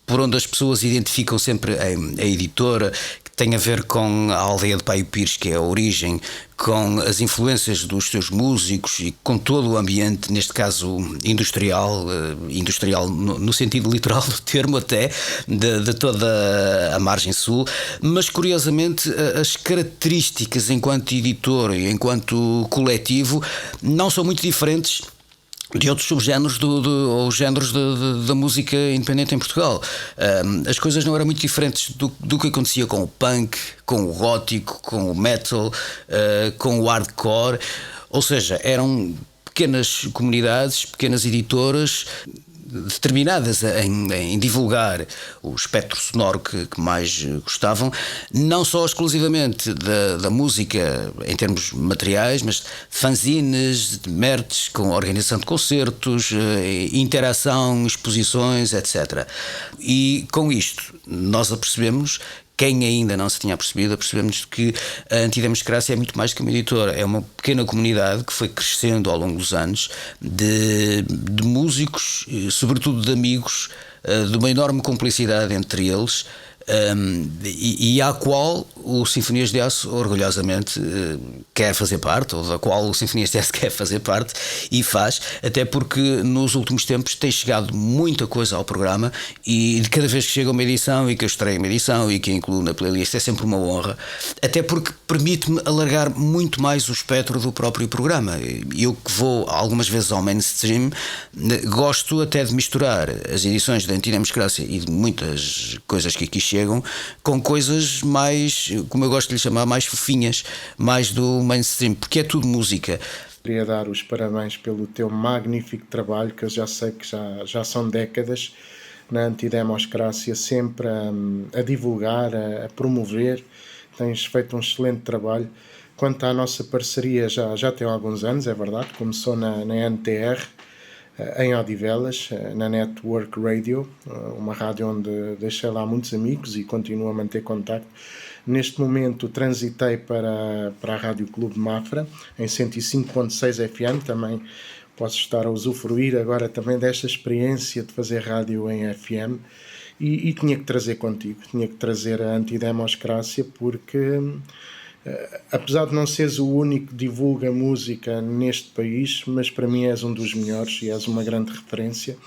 por onde as pessoas identificam sempre a editora, que tem a ver com a aldeia de Paio Pires, que é a origem, com as influências dos seus músicos e com todo o ambiente, neste caso industrial no sentido literal do termo até, de toda a margem sul, mas curiosamente as características enquanto editor e enquanto coletivo não são muito diferentes de outros subgéneros ou géneros da música independente em Portugal. As coisas não eram muito diferentes do que acontecia com o punk, com o gótico, com o metal, com o hardcore, ou seja, eram pequenas comunidades, pequenas editoras determinadas em divulgar o espectro sonoro que mais gostavam, não só exclusivamente da música em termos materiais, mas fanzines, merch, com organização de concertos, interação, exposições, etc. E com isto nós apercebemos, quem ainda não se tinha percebido, apercebemos que a Antidemocracia é muito mais que uma editora, é uma pequena comunidade que foi crescendo ao longo dos anos de músicos, sobretudo de amigos, de uma enorme cumplicidade entre eles, e à qual o Sinfonias de Aço orgulhosamente quer fazer parte, ou da qual o Sinfonias de Aço quer fazer parte e faz, até porque nos últimos tempos tem chegado muita coisa ao programa e de cada vez que chega uma edição e que eu estreio uma edição e que a incluo na playlist é sempre uma honra, até porque permite-me alargar muito mais o espectro do próprio programa. Eu que vou algumas vezes ao mainstream, gosto até de misturar as edições da Antidemocracia e de muitas coisas que aqui chegam com coisas mais, como eu gosto de lhe chamar, mais fofinhas, mais do mainstream, porque é tudo música. Queria dar os parabéns pelo teu magnífico trabalho, que eu já sei que já são décadas na Antidemocracia, sempre a divulgar, a promover. Tens feito um excelente trabalho. Quanto à nossa parceria, já tem alguns anos, é verdade, começou na NTR, em Odivelas, na Network Radio, uma rádio onde deixei lá muitos amigos e continuo a manter contacto. Neste momento transitei para a Rádio Clube de Mafra, em 105.6 FM, também posso estar a usufruir agora também desta experiência de fazer rádio em FM, e tinha que trazer contigo, tinha que trazer a Antidemocracia, porque apesar de não seres o único que divulga música neste país, mas para mim és um dos melhores e és uma grande referência.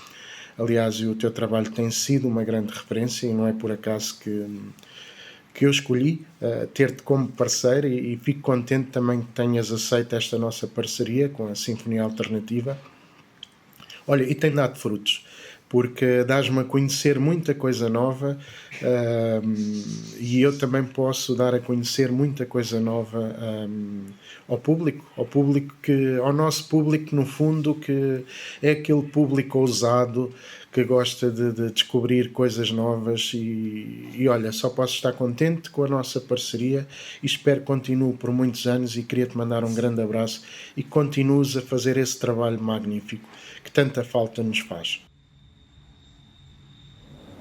Aliás, o teu trabalho tem sido uma grande referência e não é por acaso que eu escolhi ter-te como parceiro, e fico contente também que tenhas aceito esta nossa parceria com a Sinfonia Alternativa. Olha, e tem dado frutos, porque dás-me a conhecer muita coisa nova, e eu também posso dar a conhecer muita coisa nova ao público ao nosso público, no fundo, que é aquele público ousado que gosta de descobrir coisas novas, e olha, só posso estar contente com a nossa parceria e espero que continue por muitos anos, e queria-te mandar um grande abraço e continues a fazer esse trabalho magnífico que tanta falta nos faz.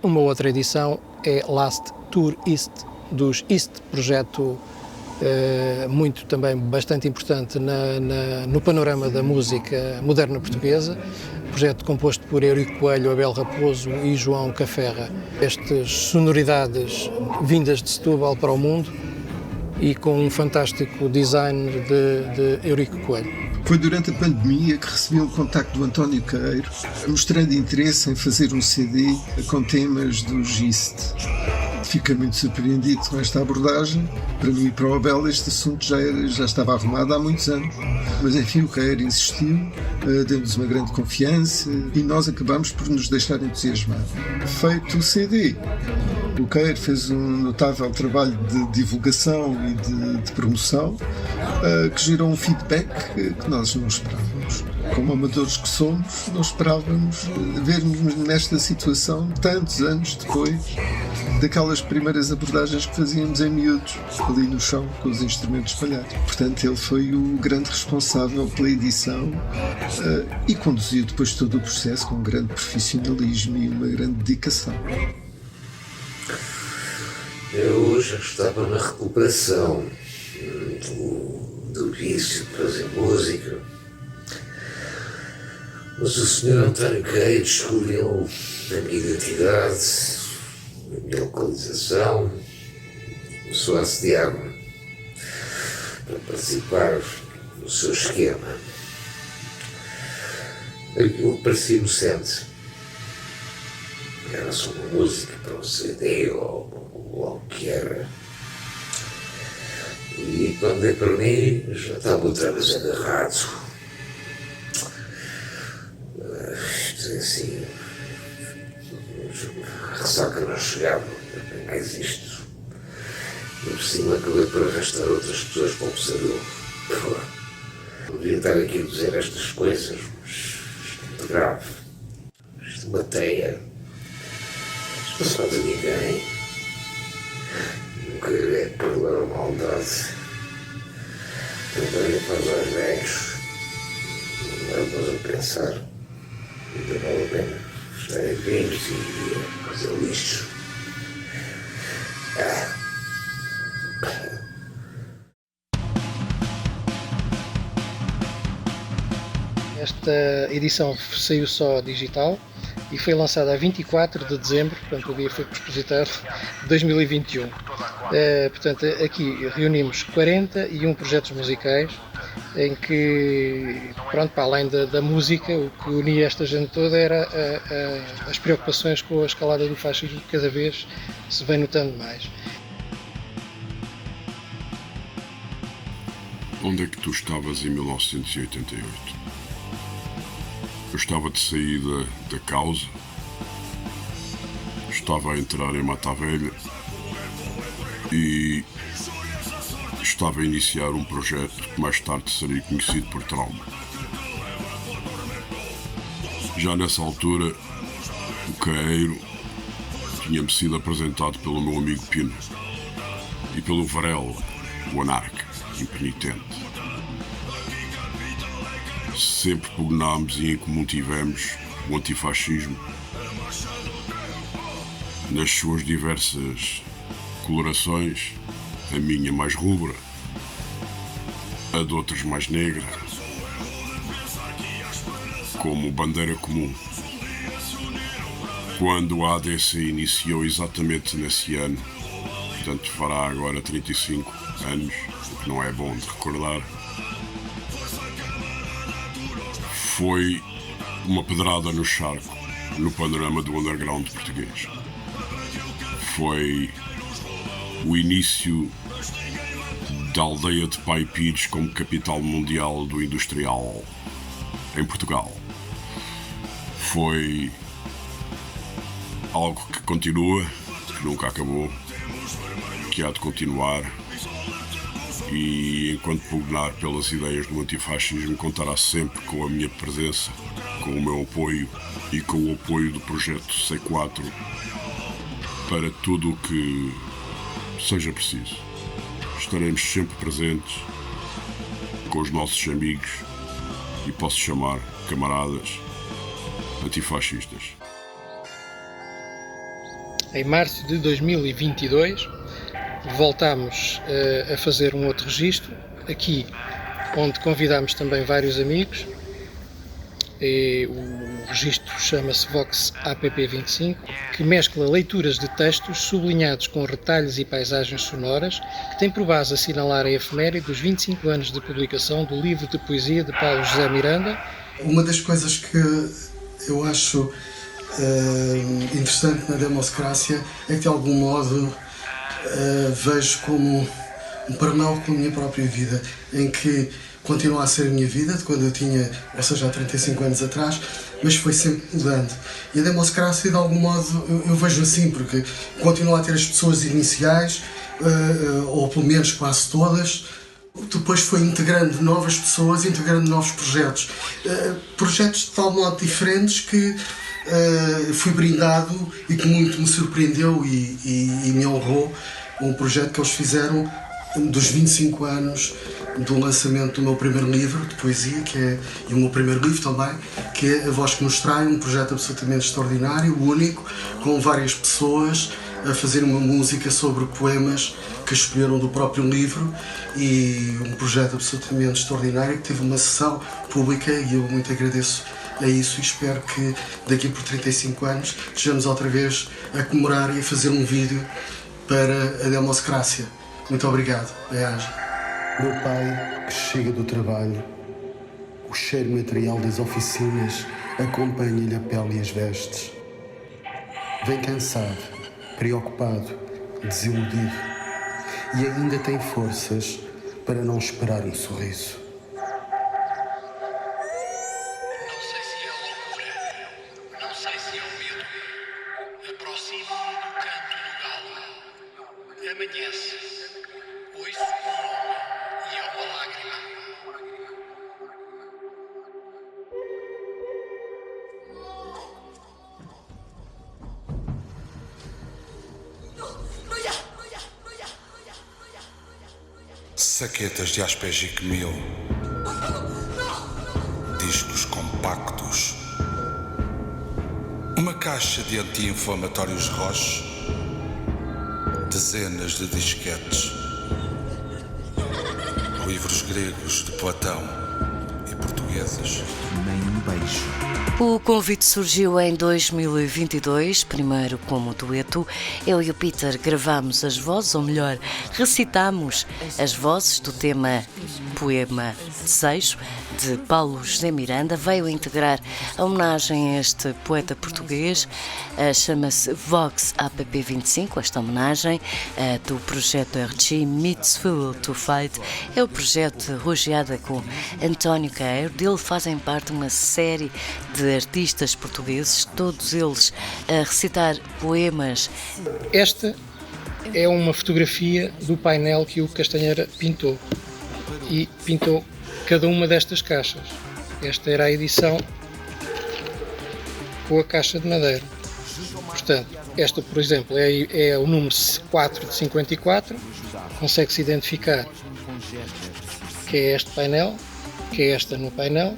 Uma outra edição é Last Tour East, dos East, projeto bastante importante no panorama da música moderna portuguesa, projeto composto por Eurico Coelho, Abel Raposo e João Caferra. Estas sonoridades vindas de Setúbal para o mundo e com um fantástico design de Eurico Coelho. Foi durante a pandemia que recebi um contacto do António Queiro, mostrando interesse em fazer um CD com temas do Gist. Fiquei muito surpreendido com esta abordagem. Para mim e para o Abel este assunto já estava arrumado há muitos anos. Mas enfim, o Queiro insistiu, deu-nos uma grande confiança e nós acabamos por nos deixar entusiasmar. Feito o CD, o Queiro fez um notável trabalho de divulgação e de promoção que gerou um feedback que nós não esperávamos. Como amadores que somos, não esperávamos ver-nos nesta situação tantos anos depois daquelas primeiras abordagens que fazíamos em miúdos, ali no chão, com os instrumentos espalhados. Portanto, ele foi o grande responsável pela edição e conduziu depois todo o processo com um grande profissionalismo e uma grande dedicação. Eu já estava na recuperação do vício de fazer música, mas o Sr. António Queiro descobriu a minha identidade, a minha localização, começou a assediar-me para participar no seu esquema. Aquilo parecia inocente. Era só uma música para um CD ou o que era. E quando dei para mim, já estava outra vez agarrado. Isto é assim. A ressaca não chegava, mais isto. E por cima acabei por arrastar outras pessoas para o pesadelo. Não devia estar aqui a dizer estas coisas, mas isto é muito grave. Isto mateia. Isto não se faz a ninguém. Não querer perdoar a maldade. Também faz aos velhos. Não vamos a pensar. Ainda vale a pena estar em crimes e fazer lixo. Esta edição saiu só digital e foi lançada a 24 de dezembro, portanto o dia foi propositado, de 2021. Portanto, aqui reunimos 41 projetos musicais em que, pronto, para além da música, o que unia esta gente toda era as preocupações com a escalada do fascismo, que cada vez se vem notando mais. Onde é que tu estavas em 1988? Eu estava de saída da causa, estava a entrar em Mata Velha e estava a iniciar um projeto que mais tarde seria conhecido por Trauma. Já nessa altura, o Queiro tinha-me sido apresentado pelo meu amigo Pino e pelo Varela, o anarca, impenitente. Sempre pugnámos e em comum tivemos o antifascismo nas suas diversas colorações, a minha mais rubra, a de outros mais negra, como bandeira comum. Quando a ADC iniciou exatamente nesse ano, portanto fará agora 35 anos, o que não é bom de recordar, foi uma pedrada no charco no panorama do underground português. Foi o início da aldeia de Pai Pires como capital mundial do industrial em Portugal. Foi algo que continua, que nunca acabou, que há de continuar. E enquanto pugnar pelas ideias do antifascismo, contará sempre com a minha presença, com o meu apoio e com o apoio do projeto C4 para tudo o que seja preciso. Estaremos sempre presentes com os nossos amigos e posso chamar camaradas antifascistas. Em março de 2022 voltámos a fazer um outro registro, aqui onde convidámos também vários amigos, O registro chama-se Vox APP25, que mescla leituras de textos sublinhados com retalhos e paisagens sonoras, que tem por base assinalar a efeméride dos 25 anos de publicação do livro de poesia de Paulo José Miranda. Uma das coisas que eu acho interessante na Demoscrácia é que, de algum modo, vejo como um paralelo com a minha própria vida, em que continua a ser a minha vida de quando eu tinha, ou seja, há 35 anos atrás, mas foi sempre mudando. E a Demoscrácia, de algum modo, eu vejo assim, porque continua a ter as pessoas iniciais, ou pelo menos quase todas. Depois foi integrando novas pessoas, integrando novos projetos. Projetos de tal modo diferentes que fui brindado e que muito me surpreendeu e me honrou. Um projeto que eles fizeram dos 25 anos do lançamento do meu primeiro livro de poesia, e o meu primeiro livro também, que é A Voz que Nos Trai, um projeto absolutamente extraordinário, único, com várias pessoas a fazer uma música sobre poemas que escolheram do próprio livro, e um projeto absolutamente extraordinário que teve uma sessão pública, e eu muito agradeço a isso, e espero que daqui por 35 anos estejamos outra vez a comemorar e a fazer um vídeo para a Demoscrácia. Muito obrigado. Bem-aja. Meu pai, que chega do trabalho, o cheiro material das oficinas acompanha-lhe a pele e as vestes. Vem cansado, preocupado, desiludido, e ainda tem forças para não esperar um sorriso. Saquetas de Aspegic 1000, discos compactos, uma caixa de anti-inflamatórios Roche, dezenas de disquetes, livros gregos de Platão e portugueses. Nem um beijo. O convite surgiu em 2022, primeiro como dueto. Eu e o Peter gravámos as vozes, ou melhor, recitámos as vozes do tema Poema Desejo, de Paulo José Miranda. Veio integrar a homenagem a este poeta português, chama-se Vox APP25, esta homenagem do projeto RG Meets Fuel to Fight. É o projeto rogeada com António Queiro. Dele fazem parte uma série de artistas portugueses, todos eles a recitar poemas. Esta é uma fotografia do painel que o Castanheira pintou, e pintou cada uma destas caixas. Esta era a edição com a caixa de madeira. Portanto, esta, por exemplo, é o número 4 de 54, consegue-se identificar que é este painel, que é esta no painel,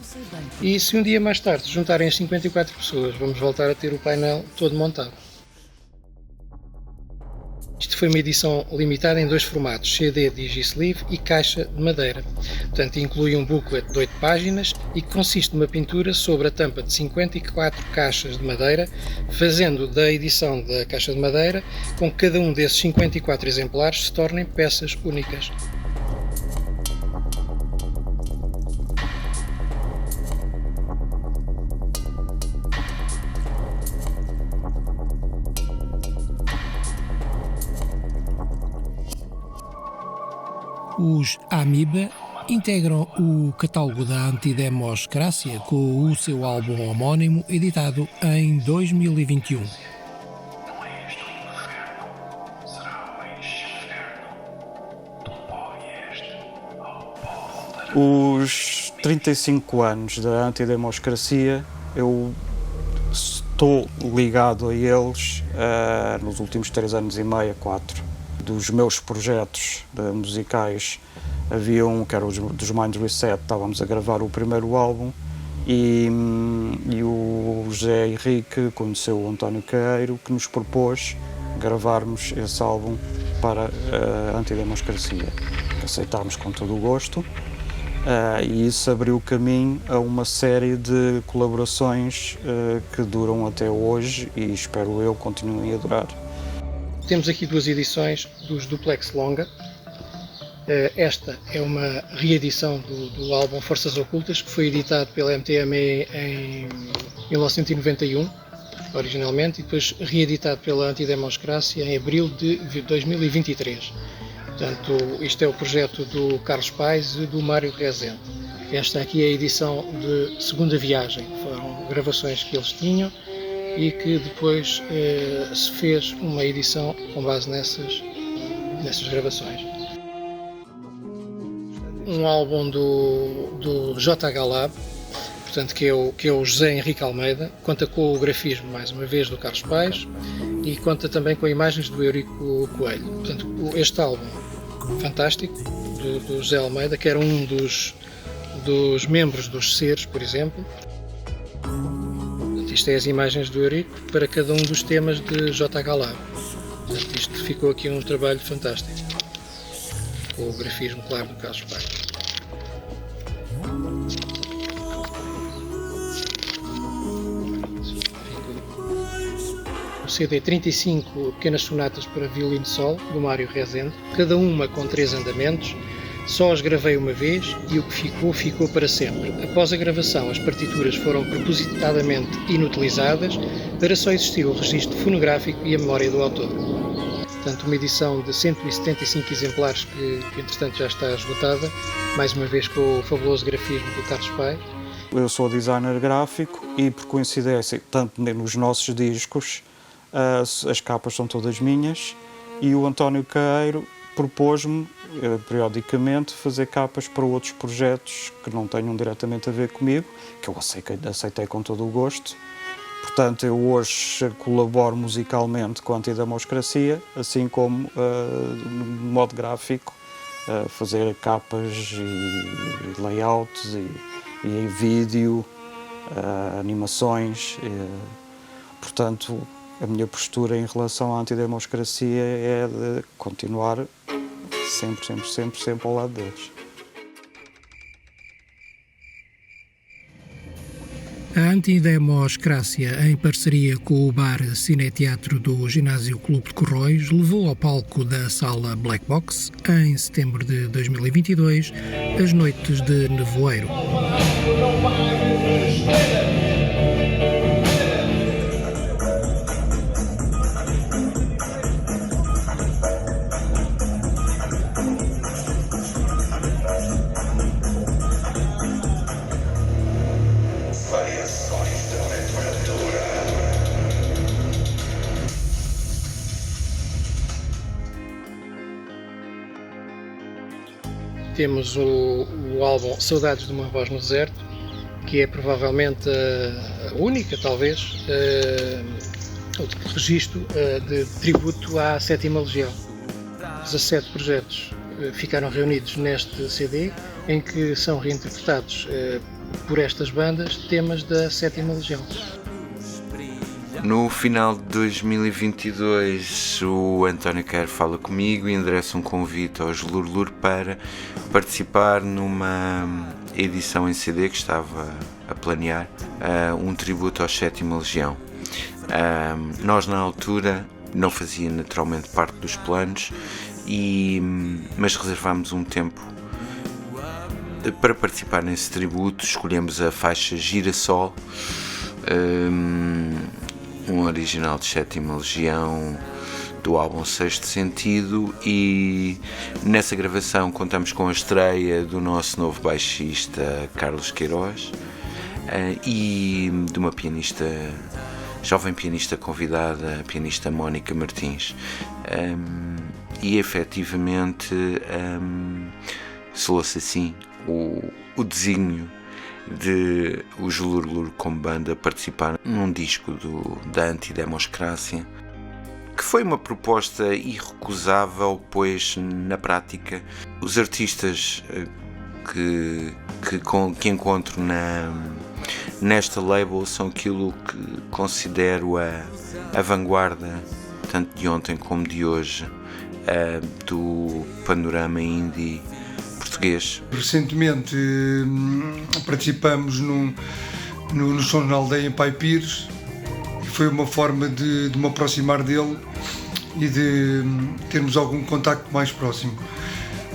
e se um dia mais tarde juntarem as 54 pessoas, vamos voltar a ter o painel todo montado. Isto foi uma edição limitada em dois formatos, CD Digisleeve e caixa de madeira. Portanto, inclui um booklet de 8 páginas e que consiste numa pintura sobre a tampa de 54 caixas de madeira, fazendo da edição da caixa de madeira com que cada um desses 54 exemplares se tornem peças únicas. Os Amiba integram o catálogo da Antidemoscrácia com o seu álbum homónimo, editado em 2021. Os 35 anos da Antidemoscrácia, eu estou ligado a eles nos últimos 3 anos e meio, 4. Dos meus projetos musicais, havia um que era dos Mind Reset, estávamos a gravar o primeiro álbum, e o José Henrique conheceu o António Queiro, que nos propôs gravarmos esse álbum para a Antidemoscrácia. Aceitámos com todo o gosto, e isso abriu caminho a uma série de colaborações que duram até hoje e espero eu continuem a durar. Temos aqui 2 edições dos Duplex Longa. Esta é uma reedição do álbum Forças Ocultas, que foi editado pela MTME em 1991, originalmente, e depois reeditado pela Antidemocracia em abril de 2023. Portanto, isto é o projeto do Carlos Paes e do Mário Rezende. Esta aqui é a edição de segunda viagem. Foram gravações que eles tinham e que depois se fez uma edição com base nessas gravações. Um álbum do JH Lab, portanto, que é o José Henrique Almeida, conta com o grafismo, mais uma vez, do Carlos Paes e conta também com imagens do Eurico Coelho. Portanto, este álbum fantástico do José Almeida, que era um dos membros dos Seres, por exemplo. Portanto, isto é as imagens do Eurico para cada um dos temas de JH Lab. Portanto, isto ficou aqui um trabalho fantástico, com o grafismo, claro, do Carlos Paes. O CD 35 pequenas sonatas para violino solo, do Mário Rezende, cada uma com 3 andamentos. Só as gravei uma vez e o que ficou, ficou para sempre. Após a gravação, as partituras foram propositadamente inutilizadas para só existir o registro fonográfico e a memória do autor. Portanto, uma edição de 175 exemplares que entretanto já está esgotada, mais uma vez com o fabuloso grafismo do Carlos Paes. Eu sou designer gráfico e, por coincidência, tanto nos nossos discos, as capas são todas minhas e o António Caeiro propôs-me, periodicamente, fazer capas para outros projetos que não tenham diretamente a ver comigo, que eu aceitei com todo o gosto. Portanto, eu hoje colaboro musicalmente com a Antidemocracia, assim como no modo gráfico, fazer capas e layouts e vídeo, animações. Portanto, a minha postura em relação à Antidemocracia é de continuar sempre ao lado deles. A Antidemocracia, em parceria com o bar Cineteatro do Ginásio Clube de Corroios, levou ao palco da Sala Black Box, em setembro de 2022, as Noites de Nevoeiro. Temos o álbum Saudades de uma Voz no Deserto, que é provavelmente a única, talvez, o registro de tributo à 7ª Legião. 17 projetos ficaram reunidos neste CD, em que são reinterpretados por estas bandas temas da 7ª Legião. No final de 2022, o António Caeiro fala comigo e endereça um convite ao Gelurlur para participar numa edição em CD que estava a planear, um tributo à 7ª Legião. Nós, na altura, não fazia naturalmente parte dos planos, mas reservámos um tempo para participar nesse tributo. Escolhemos a faixa Girassol, um original de 7ª Legião do álbum Sexto Sentido, e nessa gravação contamos com a estreia do nosso novo baixista Carlos Queiroz e de uma jovem pianista convidada, a pianista Mónica Martins, e efetivamente soou-se assim o desígnio de o Gelurlur como banda participar num disco da Antidemocracia, que foi uma proposta irrecusável, pois na prática os artistas que encontro nesta label são aquilo que considero a vanguarda, tanto de ontem como de hoje, do panorama indie português. Recentemente participamos no Sons na Aldeia em Pai Pires, e foi uma forma de me aproximar dele e de termos algum contacto mais próximo.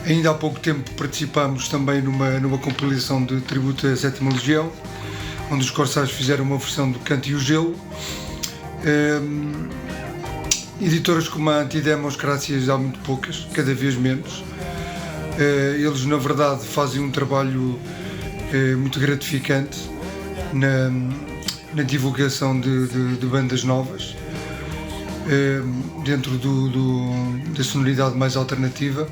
Ainda há pouco tempo participámos também numa compilação de tributo à 7ª Legião, onde os Corsários fizeram uma versão do Canto e o Gelo. Editoras como a Antidemocracia há muito poucas, cada vez menos. Eles, na verdade, fazem um trabalho muito gratificante na divulgação de bandas novas, dentro da sonoridade mais alternativa.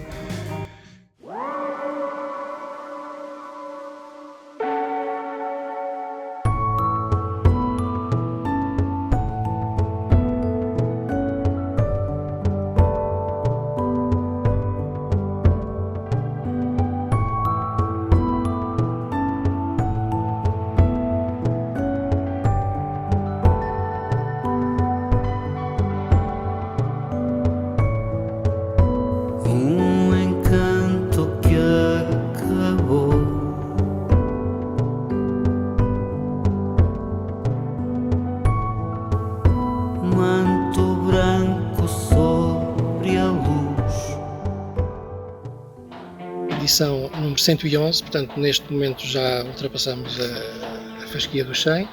Edição número 111, portanto neste momento já ultrapassamos a fasquia dos 100.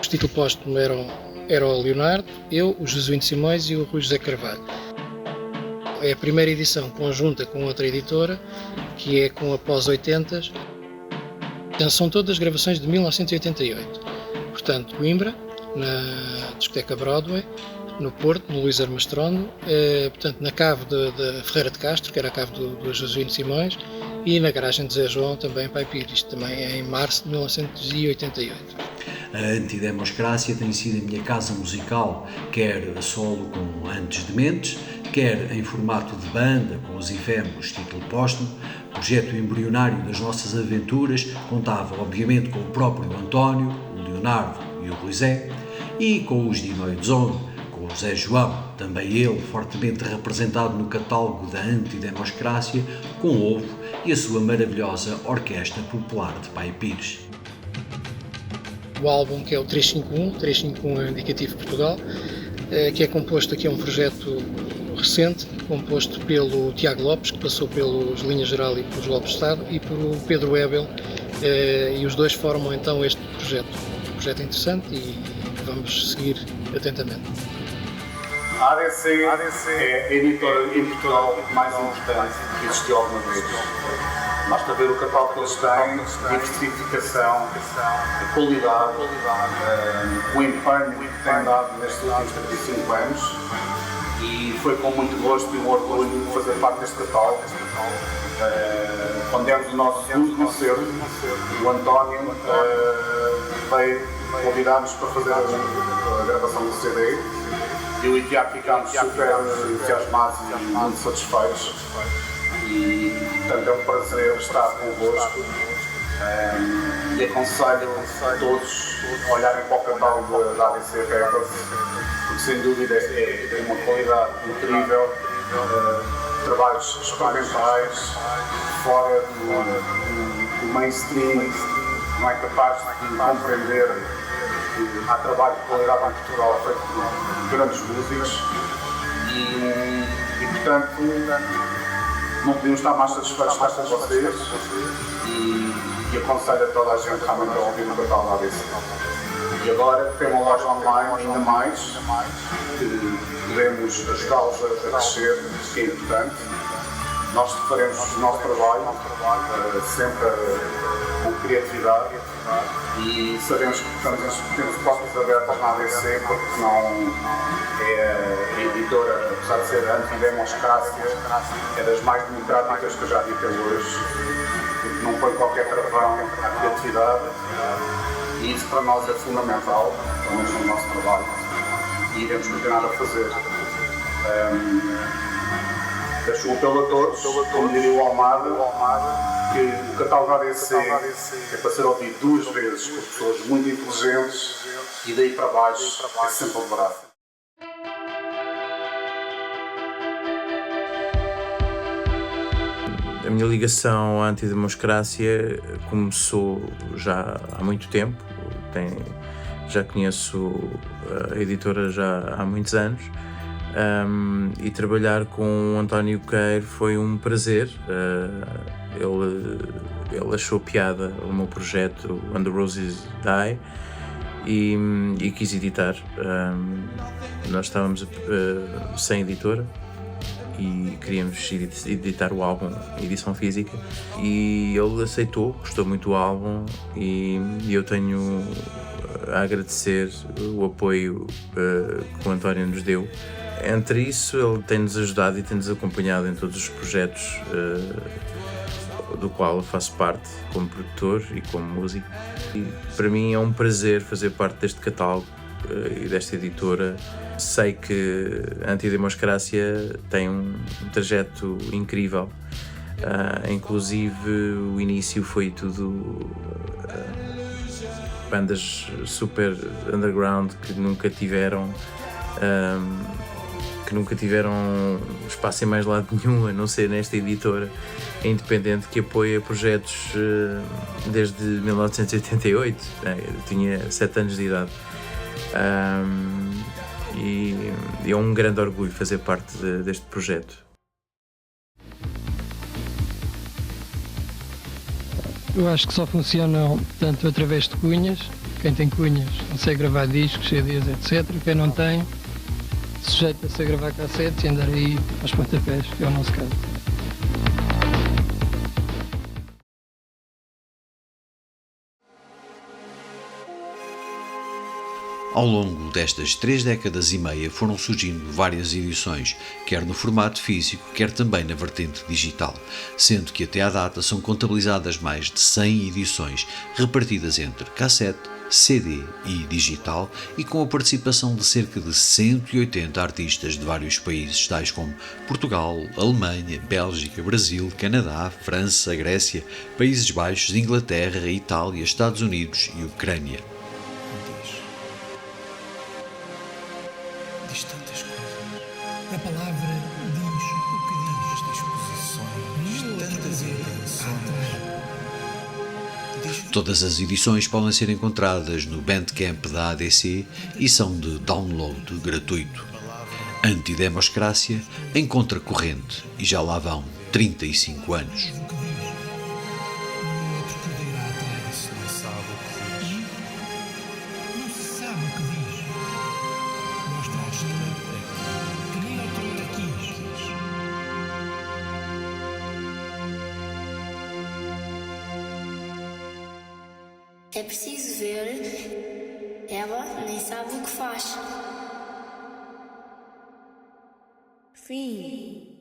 Os títulos póstumos eram o Leonardo, eu, o Jesuíno Simões e o Rui José Carvalho. É a primeira edição conjunta com outra editora, que é com a pós-80s. São todas gravações de 1988. Portanto, Coimbra, na discoteca Broadway, no Porto, no Luís Armastrondo, portanto, na cave da Ferreira de Castro, que era a cave do Jesuíno Simões, e na garagem de Zé João, também em Pai Pires, isto também é em março de 1988. A Antidemocracia tem sido a minha casa musical, quer a solo com Antes Dementes, quer em formato de banda com os efêmeros título póstumo. O projeto embrionário das nossas aventuras contava obviamente com o próprio António, o Leonardo e o Rui Zé, e com os Dinoides On, com o Zé João, também ele fortemente representado no catálogo da Antidemocracia, com o Ovo e a sua maravilhosa Orquestra Popular de Pai Pires. O álbum, que é o 351 é indicativo de Portugal, que é composto, aqui é um projeto recente, composto pelo Tiago Lopes, que passou pelos Linha Geral e pelos Golpes de Estado, e pelo Pedro Ebel, e os dois formam então este projeto. Um projeto interessante e vamos seguir atentamente. A ADC é a editora em Portugal mais importante que existiu alguma vez. Basta ver o catálogo que eles têm, diversificação, a qualidade, o empenho que têm dado nestes últimos 35 anos, e foi com muito gosto e um orgulho fazer parte deste catálogo. Quando demos o nosso segundo concerto, o António veio convidar-nos para fazer a gravação do CD. Eu e o Tiago ficámos super entusiasmados e muito satisfeitos, e portanto é um prazer estar convosco, e aconselho a todos a olharem para o catálogo da ADC Records, porque sem dúvida é uma qualidade incrível, trabalhos experimentais, fora do mainstream, não é capaz de compreender. Há trabalho de qualidade em Portugal feito por grandes músicos e portanto não podíamos estar mais satisfeitos de estar com vocês, e aconselho a toda a gente realmente a ouvir o catálogo da ADC. E agora tem uma loja online ainda mais, que podemos ajudá-los a crescer, que é importante. Nós faremos o nosso trabalho sempre com criatividade, e sabemos que temos portas abertas na ADC, porque não é a editora, apesar de ser Antidemocracia, é das mais democráticas que eu já vi até hoje, porque não põe qualquer travão à criatividade, e isso para nós é fundamental, pelo menos no nosso trabalho, e iremos continuar a fazer. Deixo o apelo a todos, como diria o Almada, que o catálogo da ADC é para ser ouvido 2 vezes por pessoas muito inteligentes, e daí para baixo é sempre liberado. A minha ligação à antidemocracia começou já há muito tempo. Já conheço a editora já há muitos anos, e trabalhar com o António Queiro foi um prazer. Ele achou piada o meu projeto When the Roses Die e quis editar. Nós estávamos sem editora e queríamos editar o álbum em edição física, e ele aceitou, gostou muito do álbum, e eu tenho a agradecer o apoio que o António nos deu. Entre isso, ele tem-nos ajudado e tem-nos acompanhado em todos os projetos do qual eu faço parte como produtor e como músico, e para mim é um prazer fazer parte deste catálogo e desta editora. Sei que a Antidemocracia tem um trajeto incrível, inclusive o início foi tudo bandas super underground que nunca tiveram espaço em mais lado nenhum, a não ser nesta editora independente que apoia projetos desde 1988. Eu tinha 7 anos de idade. E é um grande orgulho fazer parte deste projeto. Eu acho que só funcionam, portanto, através de cunhas. Quem tem cunhas consegue gravar discos, CDs, etc. Quem não tem, sujeita-se a gravar cassetes e andar aí aos pontapés, que é o nosso caso. Ao longo destas 3 décadas e meia foram surgindo várias edições, quer no formato físico, quer também na vertente digital, sendo que até à data são contabilizadas mais de 100 edições, repartidas entre cassete, CD e digital, e com a participação de cerca de 180 artistas de vários países, tais como Portugal, Alemanha, Bélgica, Brasil, Canadá, França, Grécia, Países Baixos, Inglaterra, Itália, Estados Unidos e Ucrânia. Diz tantas coisas. A palavra diz o que diz. Disposições, tantas intenções. Todas as edições podem ser encontradas no Bandcamp da ADC e são de download gratuito. Antidemocracia em contracorrente, e já lá vão 35 anos. É preciso ver, ela nem sabe o que faz. Fim.